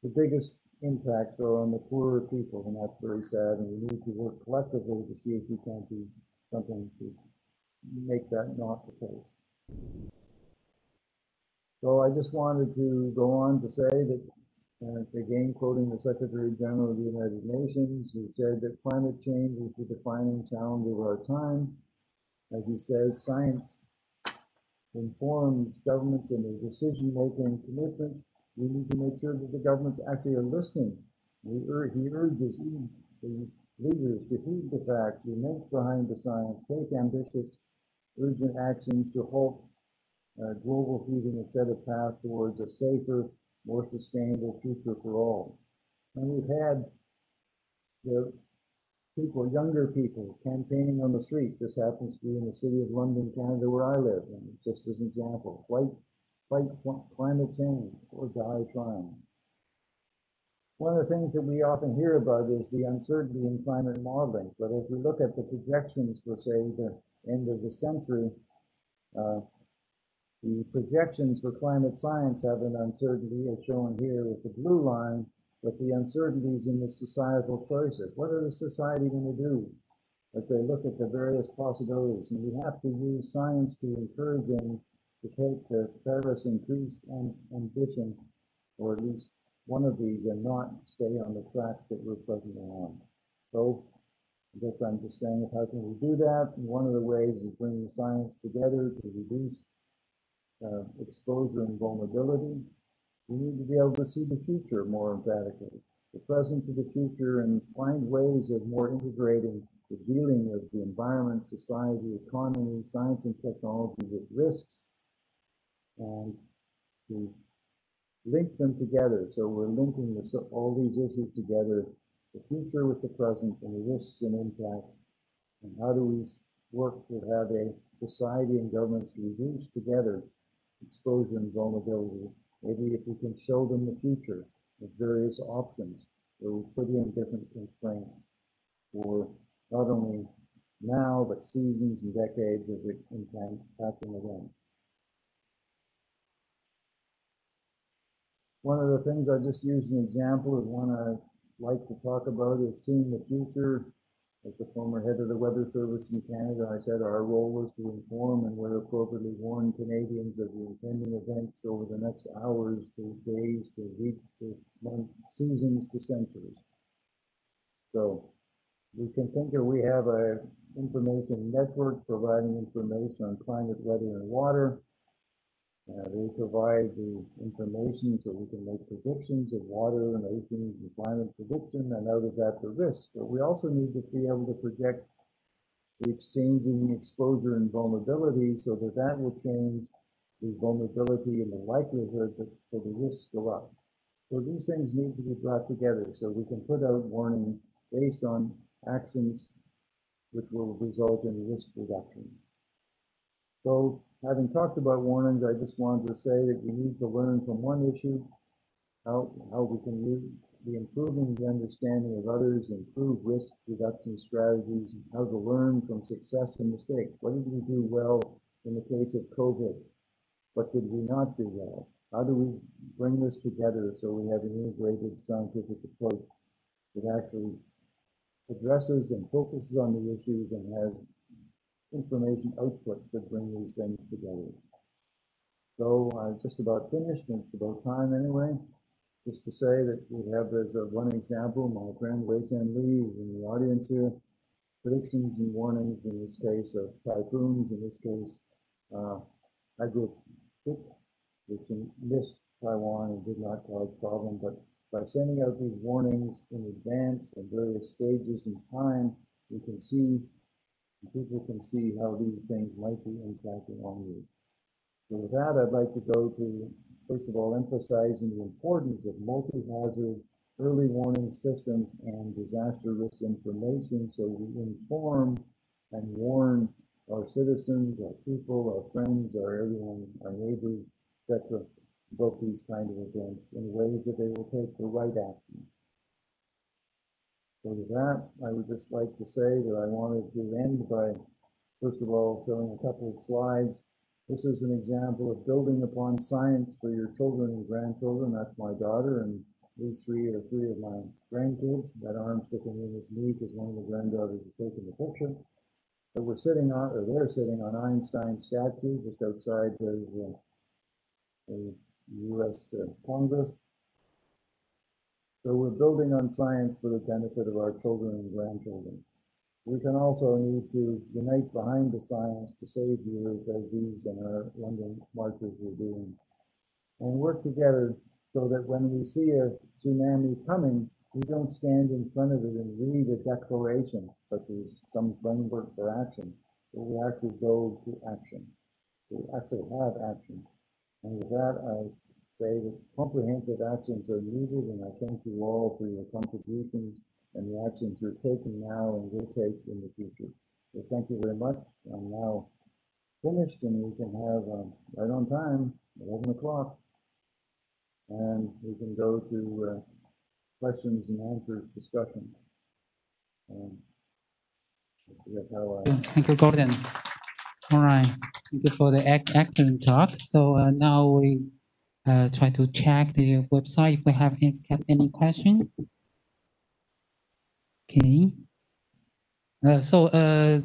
[SPEAKER 3] the biggest impacts are on the poorer people, and that's very sad. And we need to work collectively to see if we can do something to make that not the case. So I just wanted to go on to say that, again, quoting the Secretary General of the United Nations, who said that climate change is the defining challenge of our time. As he says, science informs governments in their decision-making commitments. We need to make sure that the governments actually are listening. He urges the leaders to heed the facts, unite behind the science, take ambitious, urgent actions to halt global heating and set a path towards a safer, more sustainable future for all. And we've had the people, younger people, campaigning on the street. This happens to be in the city of London, Canada, where I live. And just as an example, fight climate change or die trying. One of the things that we often hear about is the uncertainty in climate modeling. But if we look at the projections for, say, the end of the century, the projections for climate science have an uncertainty, as shown here with the blue line, but the uncertainties in the societal choices. What are the society going to do as they look at the various possibilities? And we have to use science to encourage them to take the Paris increased ambition, or at least one of these, and not stay on the tracks that we're presently on. So I guess I'm just saying is how can we do that? And one of the ways is bringing science together to reduce exposure and vulnerability. We need to be able to see the future more emphatically, the present to the future, and find ways of more integrating the dealing with the environment, society, economy, science, and technology with risks, and to link them together. So we're linking all these issues together the future with the present and the risks and impact, and how do we work to have a society and governments reduce together exposure and vulnerability. Maybe if we can show them the future with various options where we put in different constraints for not only now, but seasons and decades of impacting events. One of the things I just used an example of one I like to talk about is seeing the future. As the former head of the Weather Service in Canada, I said our role is to inform and where appropriately warn Canadians of the impending events over the next hours to days to weeks to months, seasons to centuries. So we can think of, we have information networks providing information on climate, weather, and water. They provide the information so we can make predictions of water and oceans and climate prediction, and out of that the risk. But we also need to be able to project the exchanging exposure and vulnerability so that that will change the vulnerability and the likelihood that so the risks go up. So these things need to be brought together so we can put out warnings based on actions which will result in risk reduction. So having talked about warnings, I just wanted to say that we need to learn from one issue, how we can be improving the understanding of others, improve risk reduction strategies, and how to learn from success and mistakes. What did we do well in the case of COVID? What did we not do well? How do we bring this together so we have an integrated scientific approach that actually addresses and focuses on the issues and has information outputs that bring these things together. So I'm just about finished, and it's about time anyway. Just to say that we have as one example, my friend Wei San Lee is in the audience here. Predictions and warnings in this case of typhoons, in this case, Hydro, which missed Taiwan and did not cause problem, but by sending out these warnings in advance in various stages in time, we can see, people can see how these things might be impacting on you. So with that, I'd like to go to, first of all, emphasizing the importance of multi-hazard early warning systems and disaster risk information so we inform and warn our citizens, our people, our friends, our everyone, our neighbors, etc., about these kind of events in ways that they will take the right action. So with that, I would just like to say that I wanted to end by, first of all, showing a couple of slides. This is an example of building upon science for your children and grandchildren. That's my daughter, and these three are three of my grandkids. That arm sticking in his knee is one of the granddaughters who's taking the picture. But we're sitting on, or they're sitting on Einstein's statue just outside the U.S. Congress. So we're building on science for the benefit of our children and grandchildren. We can also need to unite behind the science to save the earth, as these in our London marchers were doing, and work together so that when we see a tsunami coming, we don't stand in front of it and read a declaration, such as some framework for action, but we actually go to action. We actually have action. And with that, I say that comprehensive actions are needed, and I thank you all for your contributions and the actions you're taking now and will take in the future. So thank you very much. I'm now finished, and we can have, right on time, 11 o'clock, and we can go to questions and answers discussion.
[SPEAKER 1] Thank you, Gordon. All right, thank you for the excellent talk. So now we try to check the website if we have any question. Okay. So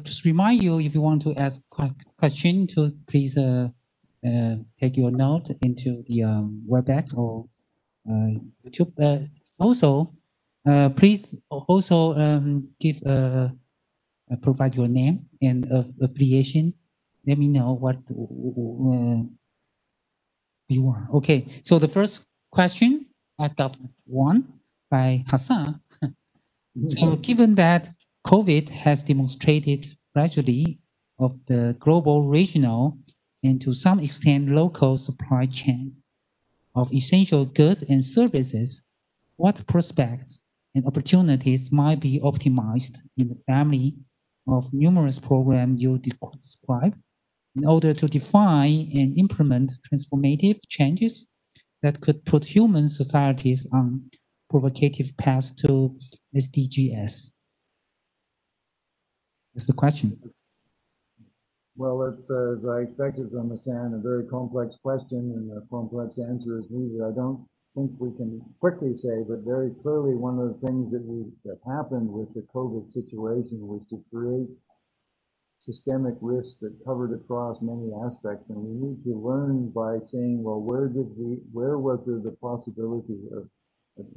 [SPEAKER 1] just remind you, if you want to ask question, to please take your note into the WebEx or YouTube. Also, please also give provide your name and affiliation. Let me know what you are. Okay. So the first question, I got one by Hassan. So given that COVID has demonstrated gradually of the global, regional, and to some extent local supply chains of essential goods and services, what prospects and opportunities might be optimized in the family of numerous programs you describe in order to define and implement transformative changes that could put human societies on provocative paths to SDGs? That's the question.
[SPEAKER 3] Well, it's, as I expected from Hassan, a very complex question and a complex answer is needed. I don't think we can quickly say, but very clearly one of the things that happened with the COVID situation was to create systemic risks that covered across many aspects. And we need to learn by saying, well, where was there the possibility of,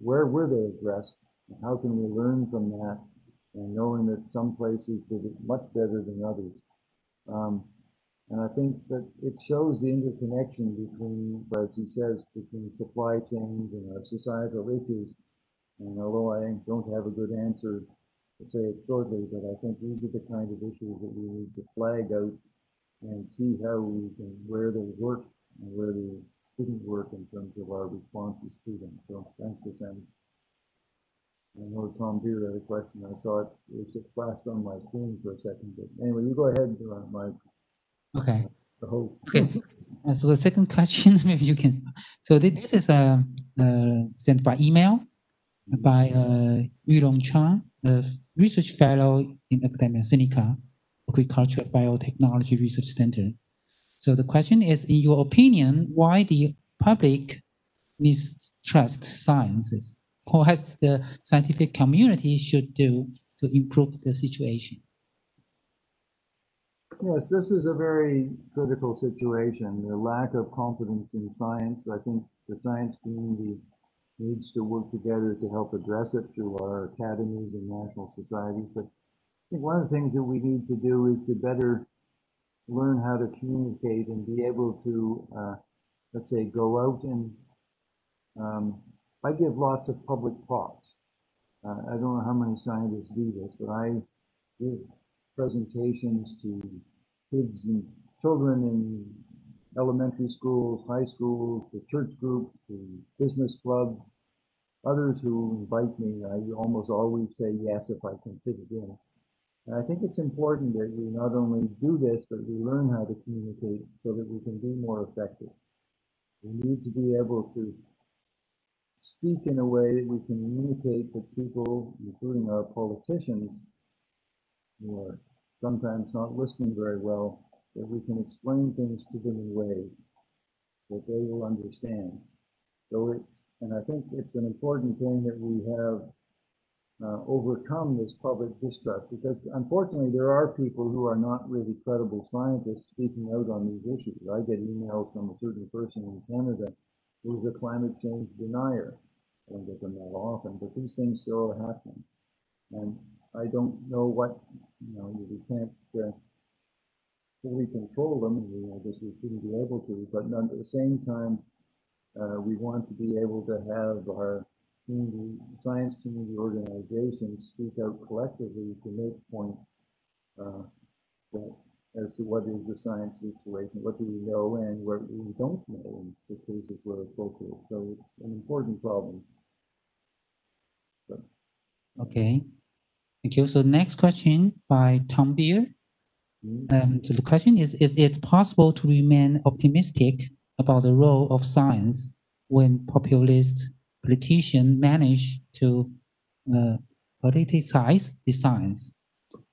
[SPEAKER 3] where were they addressed? How can we learn from that? And knowing that some places did it much better than others. And I think that it shows the interconnection between, as he says, between supply chains and our societal issues. And although I don't have a good answer to say it shortly, but I think these are the kind of issues that we need to flag out and see how we can, where they work and where they didn't work in terms of our responses to them. So thanks, Sam. I know Tom Beer had a question. I saw it flashed on my screen for a second, but anyway, you go ahead, Mike.
[SPEAKER 1] Okay.
[SPEAKER 3] The host.
[SPEAKER 1] Okay. So the second question, maybe you can. So this is sent by email by Yulong Chang, a research fellow in Academia Sinica, Agricultural Biotechnology Research Center. So the question is, in your opinion, why the public mistrust sciences? What the scientific community should do to improve the situation?
[SPEAKER 3] Yes, this is a very critical situation. The lack of confidence in science. I think the science community needs to work together to help address it through our academies and national societies. But I think one of the things that we need to do is to better learn how to communicate and be able to, let's say, go out and I give lots of public talks. I don't know how many scientists do this, but I give presentations to kids and children in elementary schools, high schools, to church groups, to business clubs, others who invite me. I almost always say yes if I can fit it in. And I think it's important that we not only do this, but we learn how to communicate so that we can be more effective. We need to be able to speak in a way that we can communicate with people, including our politicians, who are sometimes not listening very well, that we can explain things to them in ways that they will understand. So and I think it's an important thing that we have overcome this public distrust, because unfortunately there are people who are not really credible scientists speaking out on these issues. I get emails from a certain person in Canada who's a climate change denier. I don't get them that often, but these things still are happening. And I don't know what, we can't fully control them. I guess we shouldn't be able to, but at the same time, we want to be able to have our science community organizations speak out collectively to make points as to what is the science situation, what do we know, and what we don't know in the cases where appropriate. So it's an important problem.
[SPEAKER 1] Okay, thank you. So next question by Tom Beer. So the question is it possible to remain optimistic about the role of science when populist politicians manage to politicize the science?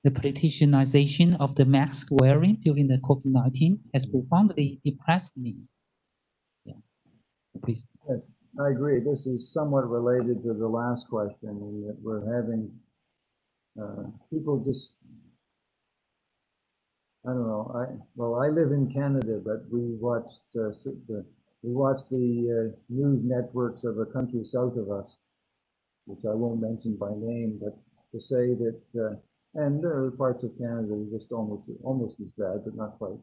[SPEAKER 1] The politicization of the mask wearing during the COVID-19 has profoundly depressed me. Yeah, please.
[SPEAKER 3] Yes, I agree. This is somewhat related to the last question, in that we're having people just, I don't know. I live in Canada, but we watch the news networks of a country south of us, which I won't mention by name, but to say that, and there are parts of Canada that are just almost as bad, but not quite.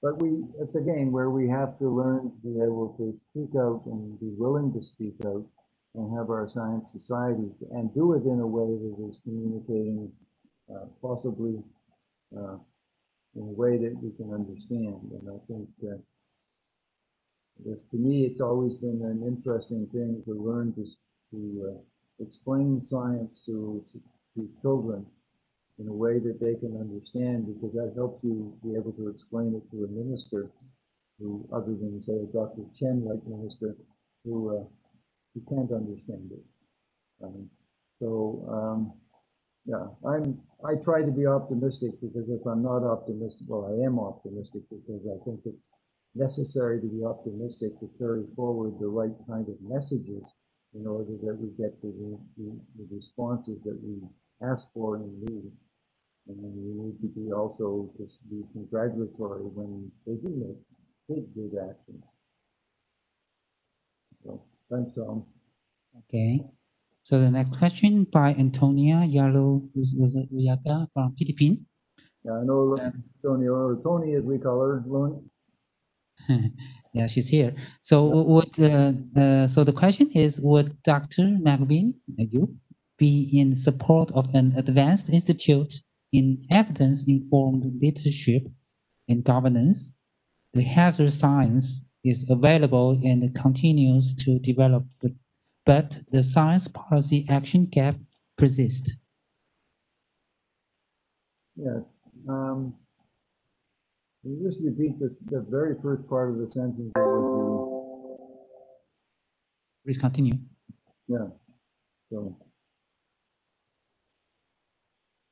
[SPEAKER 3] But it's again where we have to learn to be able to speak out and be willing to speak out and have our science society and do it in a way that is communicating possibly in a way that we can understand. And I think to me, it's always been an interesting thing to learn to explain science to children in a way that they can understand, because that helps you be able to explain it to a minister who, other than say a Dr. Chen-like minister, who can't understand it. Yeah, I try to be optimistic, because if I'm not optimistic, well, I am optimistic because I think it's necessary to be optimistic to carry forward the right kind of messages in order that we get the responses that we ask for and need. And then we need to be also just be congratulatory when they do take good actions. So thanks, Tom.
[SPEAKER 1] Okay. So the next question by Antonia Yalo Uyaga from Philippines.
[SPEAKER 3] Yeah, I know Tony, as we call her, Loni.
[SPEAKER 1] Yeah, she's here. So so the question is, would Dr. McBean, you, be in support of an advanced institute in evidence-informed leadership and governance? The hazard science is available and continues to develop, but the science policy action gap persists.
[SPEAKER 3] Yes. Can you just repeat the very first part of the sentence? That was
[SPEAKER 1] Please continue.
[SPEAKER 3] yeah. So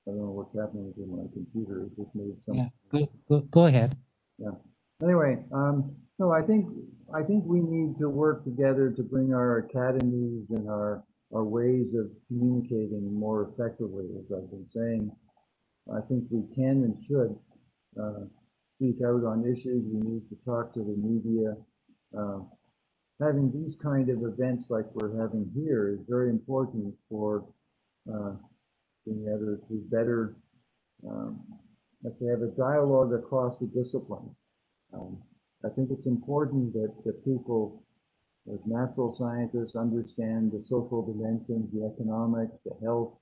[SPEAKER 3] I don't know what's happening with my computer. It just made some.
[SPEAKER 1] Yeah, go ahead.
[SPEAKER 3] Yeah. Anyway, no, I think we need to work together to bring our academies and our ways of communicating more effectively, as I've been saying. I think we can and should speak out on issues. We need to talk to the media. Having these kind of events like we're having here is very important for being able to better, let's say, have a dialogue across the disciplines. I think it's important that people, as natural scientists, understand the social dimensions, the economic, the health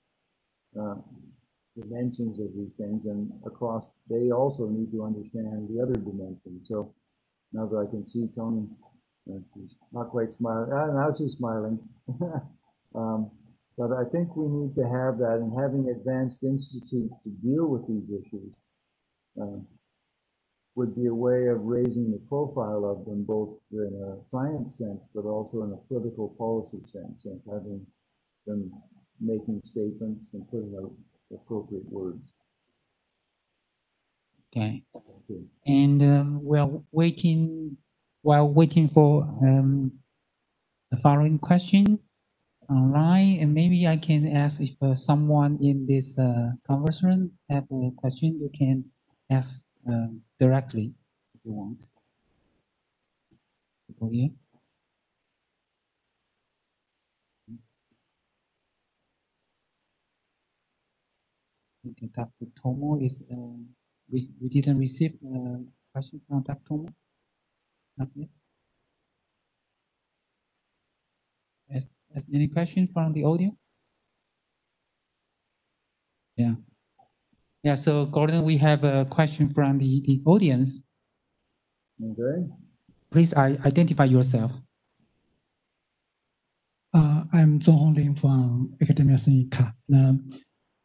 [SPEAKER 3] dimensions of these things, and across, they also need to understand the other dimensions. So now that I can see Tony, she's not quite smiling. Now she's smiling. But I think we need to have that, and having advanced institutes to deal with these issues would be a way of raising the profile of them, both in a science sense, but also in a political policy sense, and having them making statements and putting out appropriate words.
[SPEAKER 1] Okay. And while waiting for the following question online, and maybe I can ask if someone in this conference room have a question, you can ask directly if you want. People here. Okay, Dr. Tomo is we didn't receive a question from Dr. Tomo. Not yet. Has any question from the audience? Yeah. Yeah, so Gordon, we have a question from the audience.
[SPEAKER 3] Okay.
[SPEAKER 1] Please identify yourself.
[SPEAKER 5] I'm Zhong Honglin from Academia Sinica.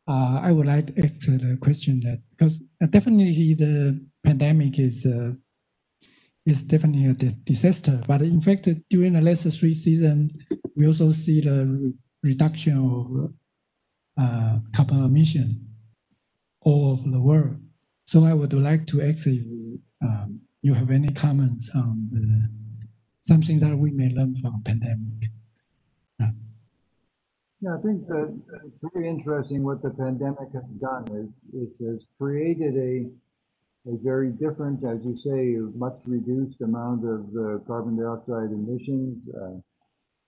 [SPEAKER 5] I would like to ask the question that, because definitely the pandemic is definitely a disaster, but in fact, during the last 3 seasons, we also see the reduction of carbon emission all over the world. So I would like to ask if you have any comments on something that we may learn from pandemic.
[SPEAKER 3] Yeah, I think that it's very interesting what the pandemic has done is has created a very different, as you say, much reduced amount of carbon dioxide emissions.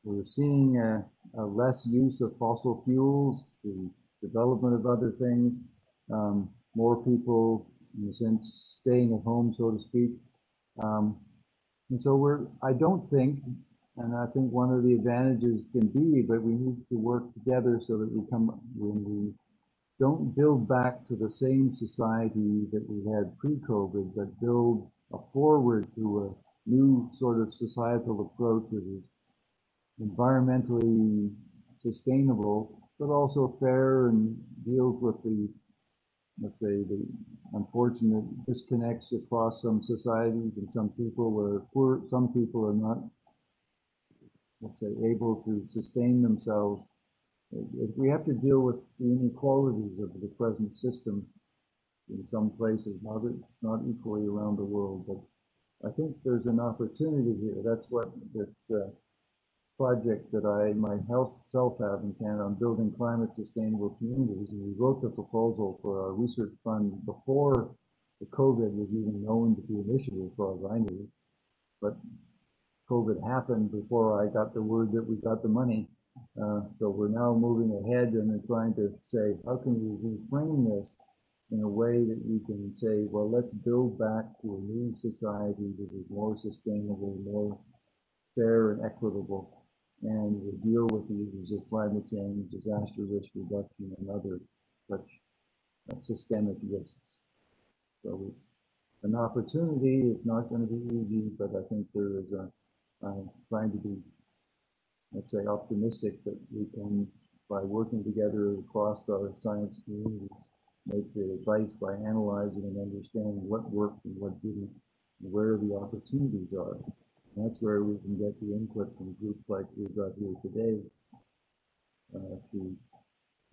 [SPEAKER 3] We're seeing a less use of fossil fuels, the development of other things, more people, in a sense, staying at home, so to speak. And so I don't think, and I think one of the advantages can be, but we need to work together so that when we don't build back to the same society that we had pre-COVID, but build forward to a new sort of societal approach that is environmentally sustainable, but also fair and deals with the, let's say, the unfortunate disconnects across some societies and some people where some people are not, let's say, able to sustain themselves. We have to deal with the inequalities of the present system in some places. It's not equally around the world, but I think there's an opportunity here. That's what this project that I myself have in Canada on building climate sustainable communities. And we wrote the proposal for our research fund before the COVID was even known to be an issue, as far as I knew. But COVID happened before I got the word that we got the money. So we're now moving ahead and trying to say, how can we reframe this in a way that we can say, well, let's build back to a new society that is more sustainable, more fair and equitable, and will deal with the issues of climate change, disaster risk reduction, and other such systemic risks. So it's an opportunity. It's not going to be easy, but I think there is trying to be, let's say, optimistic that we can, by working together across our science communities, make the advice by analyzing and understanding what worked and what didn't, and where the opportunities are. And that's where we can get the input from groups like we've got here today to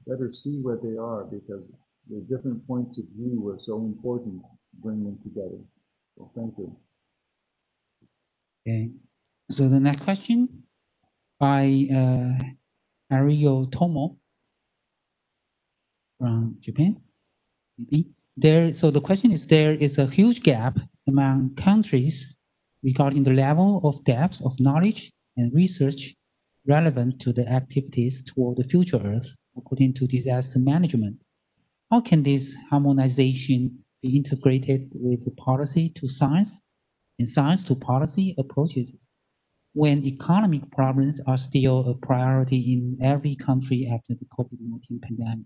[SPEAKER 3] better see what they are, because the different points of view are so important to bring them together. So thank you.
[SPEAKER 1] Okay. So the next question by Ario Tomo from Japan. Maybe so the question is, there is a huge gap among countries regarding the level of depth of knowledge and research relevant to the activities toward the future Earth, according to disaster management. How can this harmonization be integrated with the policy to science and science to policy approaches when economic problems are still a priority in every country after the COVID-19 pandemic?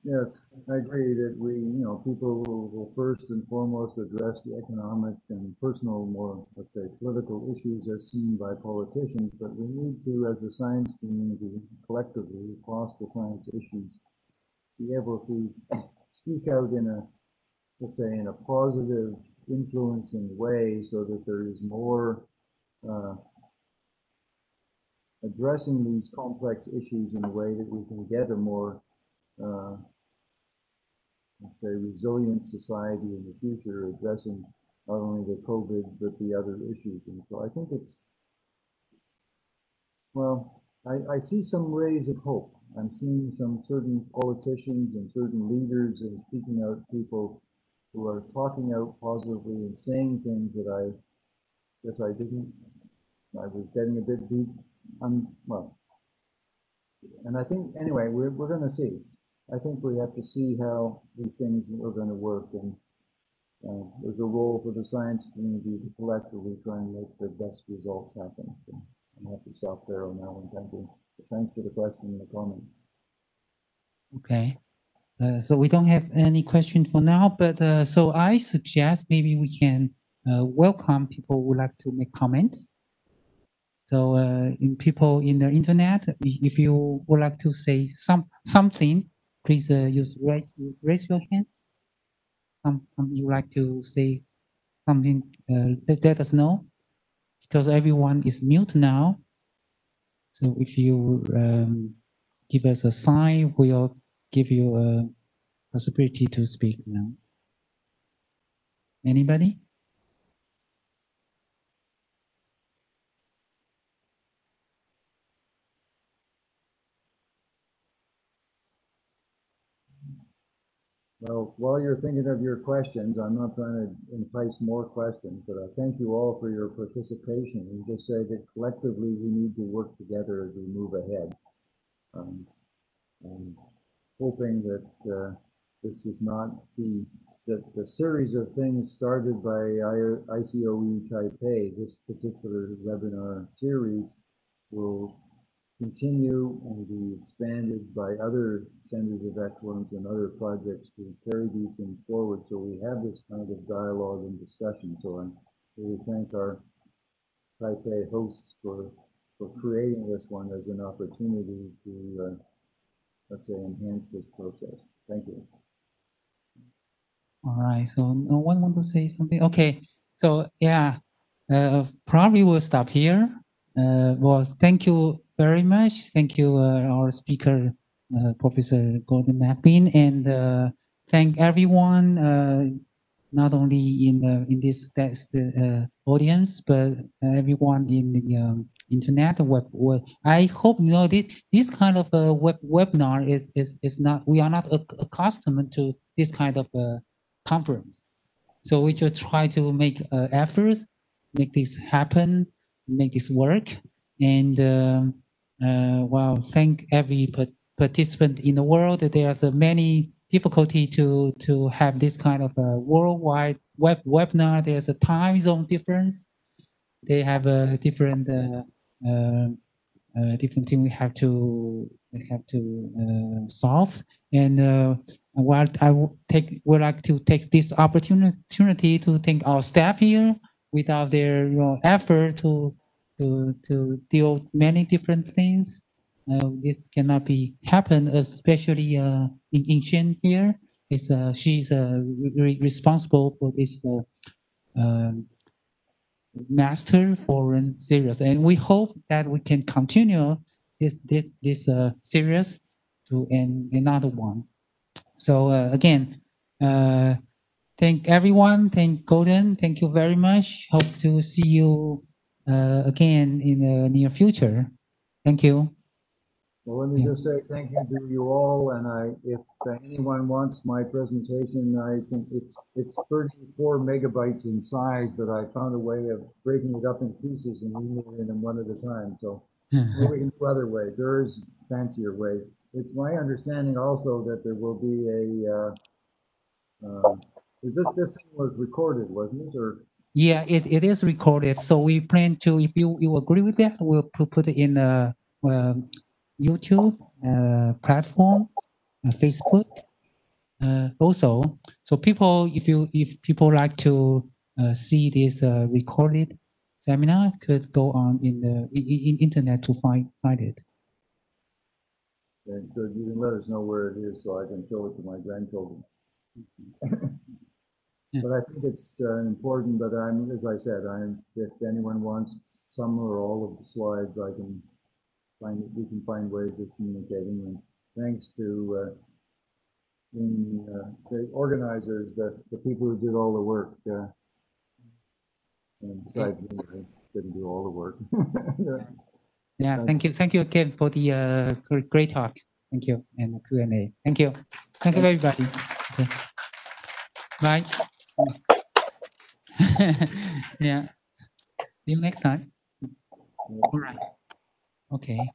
[SPEAKER 3] Yes, I agree that people will first and foremost address the economic and personal, more, let's say, political issues as seen by politicians, but we need to, as a science community, collectively, across the science issues, be able to speak out in a, let's say, in a positive, influencing way, so that there is more addressing these complex issues in a way that we can get a more let's say, resilient society in the future, addressing not only the COVIDs, but the other issues. And so I think it's, well, I see some rays of hope. I'm seeing some certain politicians and certain leaders and speaking out people who are talking out positively and saying things that I guess I didn't. I was getting a bit deep. Well, and I think, anyway, we're going to see. I think we have to see how these things are going to work, and there's a role for the science community to collectively try and make the best results happen. So I have to stop there on that one. Thank you. Thanks for the question and the comment.
[SPEAKER 1] Okay. So we don't have any questions for now, but so I suggest maybe we can welcome people who would like to make comments. So in people in the internet, if you would like to say something, please raise your hand. You would like to say something, let us know, because everyone is mute now. So if you give us a sign, we'll give you a possibility to speak now. Anybody?
[SPEAKER 3] Well, while you're thinking of your questions, I'm not trying to entice more questions, but I thank you all for your participation, and just say that collectively we need to work together as we move ahead. I'm hoping that this is not the series of things started by ICoE-Taipei, this particular webinar series, will continue and be expanded by other centers of excellence and other projects to carry these things forward, so we have this kind of dialogue and discussion. So I really thank our Taipei hosts for for creating this one as an opportunity to, let's say, enhance this process. Thank you.
[SPEAKER 1] All right. So no one want to say something? Okay. So yeah, probably we'll stop here. Well, thank you very much. Thank you, our speaker, Professor Goedon McBean, and thank everyone, not only in this audience, but everyone in the internet web. I hope this kind of webinar is not, we are not accustomed to this kind of conference. So we just try to make efforts, make this happen, make this work. And well, thank every participant in the world. There's many difficulty to have this kind of a worldwide webinar. There's a time zone difference. They have a different different thing we have to solve. And what I would like to take this opportunity to thank our staff here. Without their effort to deal with many different things, this cannot be happen. Especially in Shen here, she's responsible for this master foreign series, and we hope that we can continue this series to another one. So again, thank everyone. Thank Goedon. Thank you very much. Hope to see you again in the near future. Thank you.
[SPEAKER 3] Well, let me just say thank you to you all, and if anyone wants my presentation, I think it's 34 megabytes in size, but I found a way of breaking it up in pieces and emailing them one at a time. So maybe we can do other ways. There is fancier ways. It's my understanding also that there will be a this thing was recorded, wasn't it? Or
[SPEAKER 1] yeah, it is recorded. So we plan to, if you agree with that, we'll put it in a YouTube platform, Facebook also. So people, if people like to see this recorded seminar, could go on in the internet to find it.
[SPEAKER 3] Okay, good. You can let us know where it is so I can show it to my grandchildren.
[SPEAKER 1] Yeah.
[SPEAKER 3] But I think it's important. But as I said, if anyone wants some or all of the slides, I can find it. We can find ways of communicating. And thanks to the organizers, the people who did all the work. And besides me, I didn't do all the work.
[SPEAKER 1] Yeah, thank you again for the great talk. Thank you, and the Q&A. Thank you everybody. Okay. Bye. Yeah. See you next time. All right. Okay.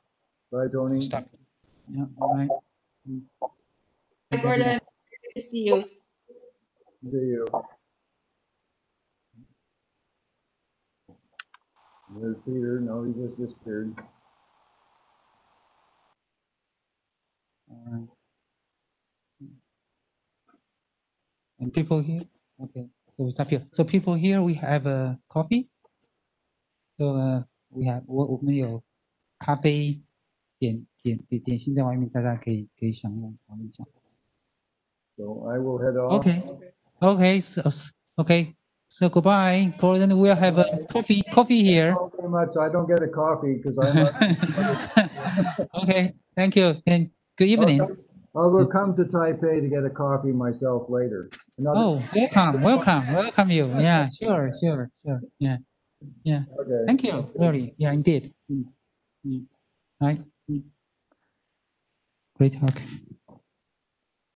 [SPEAKER 3] Bye, Tony.
[SPEAKER 1] Stop. Yeah. All right.
[SPEAKER 6] Hi, Goedon. Good to see you.
[SPEAKER 3] See you. There's Peter. No, he just disappeared.
[SPEAKER 1] All right. And people here. Okay. So we stop here. So people here, we have a coffee. So we have 我们有咖啡点心在外面，大家可以享用一下。
[SPEAKER 3] So I will head off.
[SPEAKER 1] Okay. So goodbye, Goedon. We'll have a coffee here.
[SPEAKER 3] Thank you very much. I don't get a coffee because I'm not.
[SPEAKER 1] Okay. Thank you and good evening.
[SPEAKER 3] I will come to Taipei to get a coffee myself later.
[SPEAKER 1] Oh, welcome you. Yeah, sure. Yeah.
[SPEAKER 3] Okay.
[SPEAKER 1] Thank you. Really. Yeah, indeed. Right. Great talk.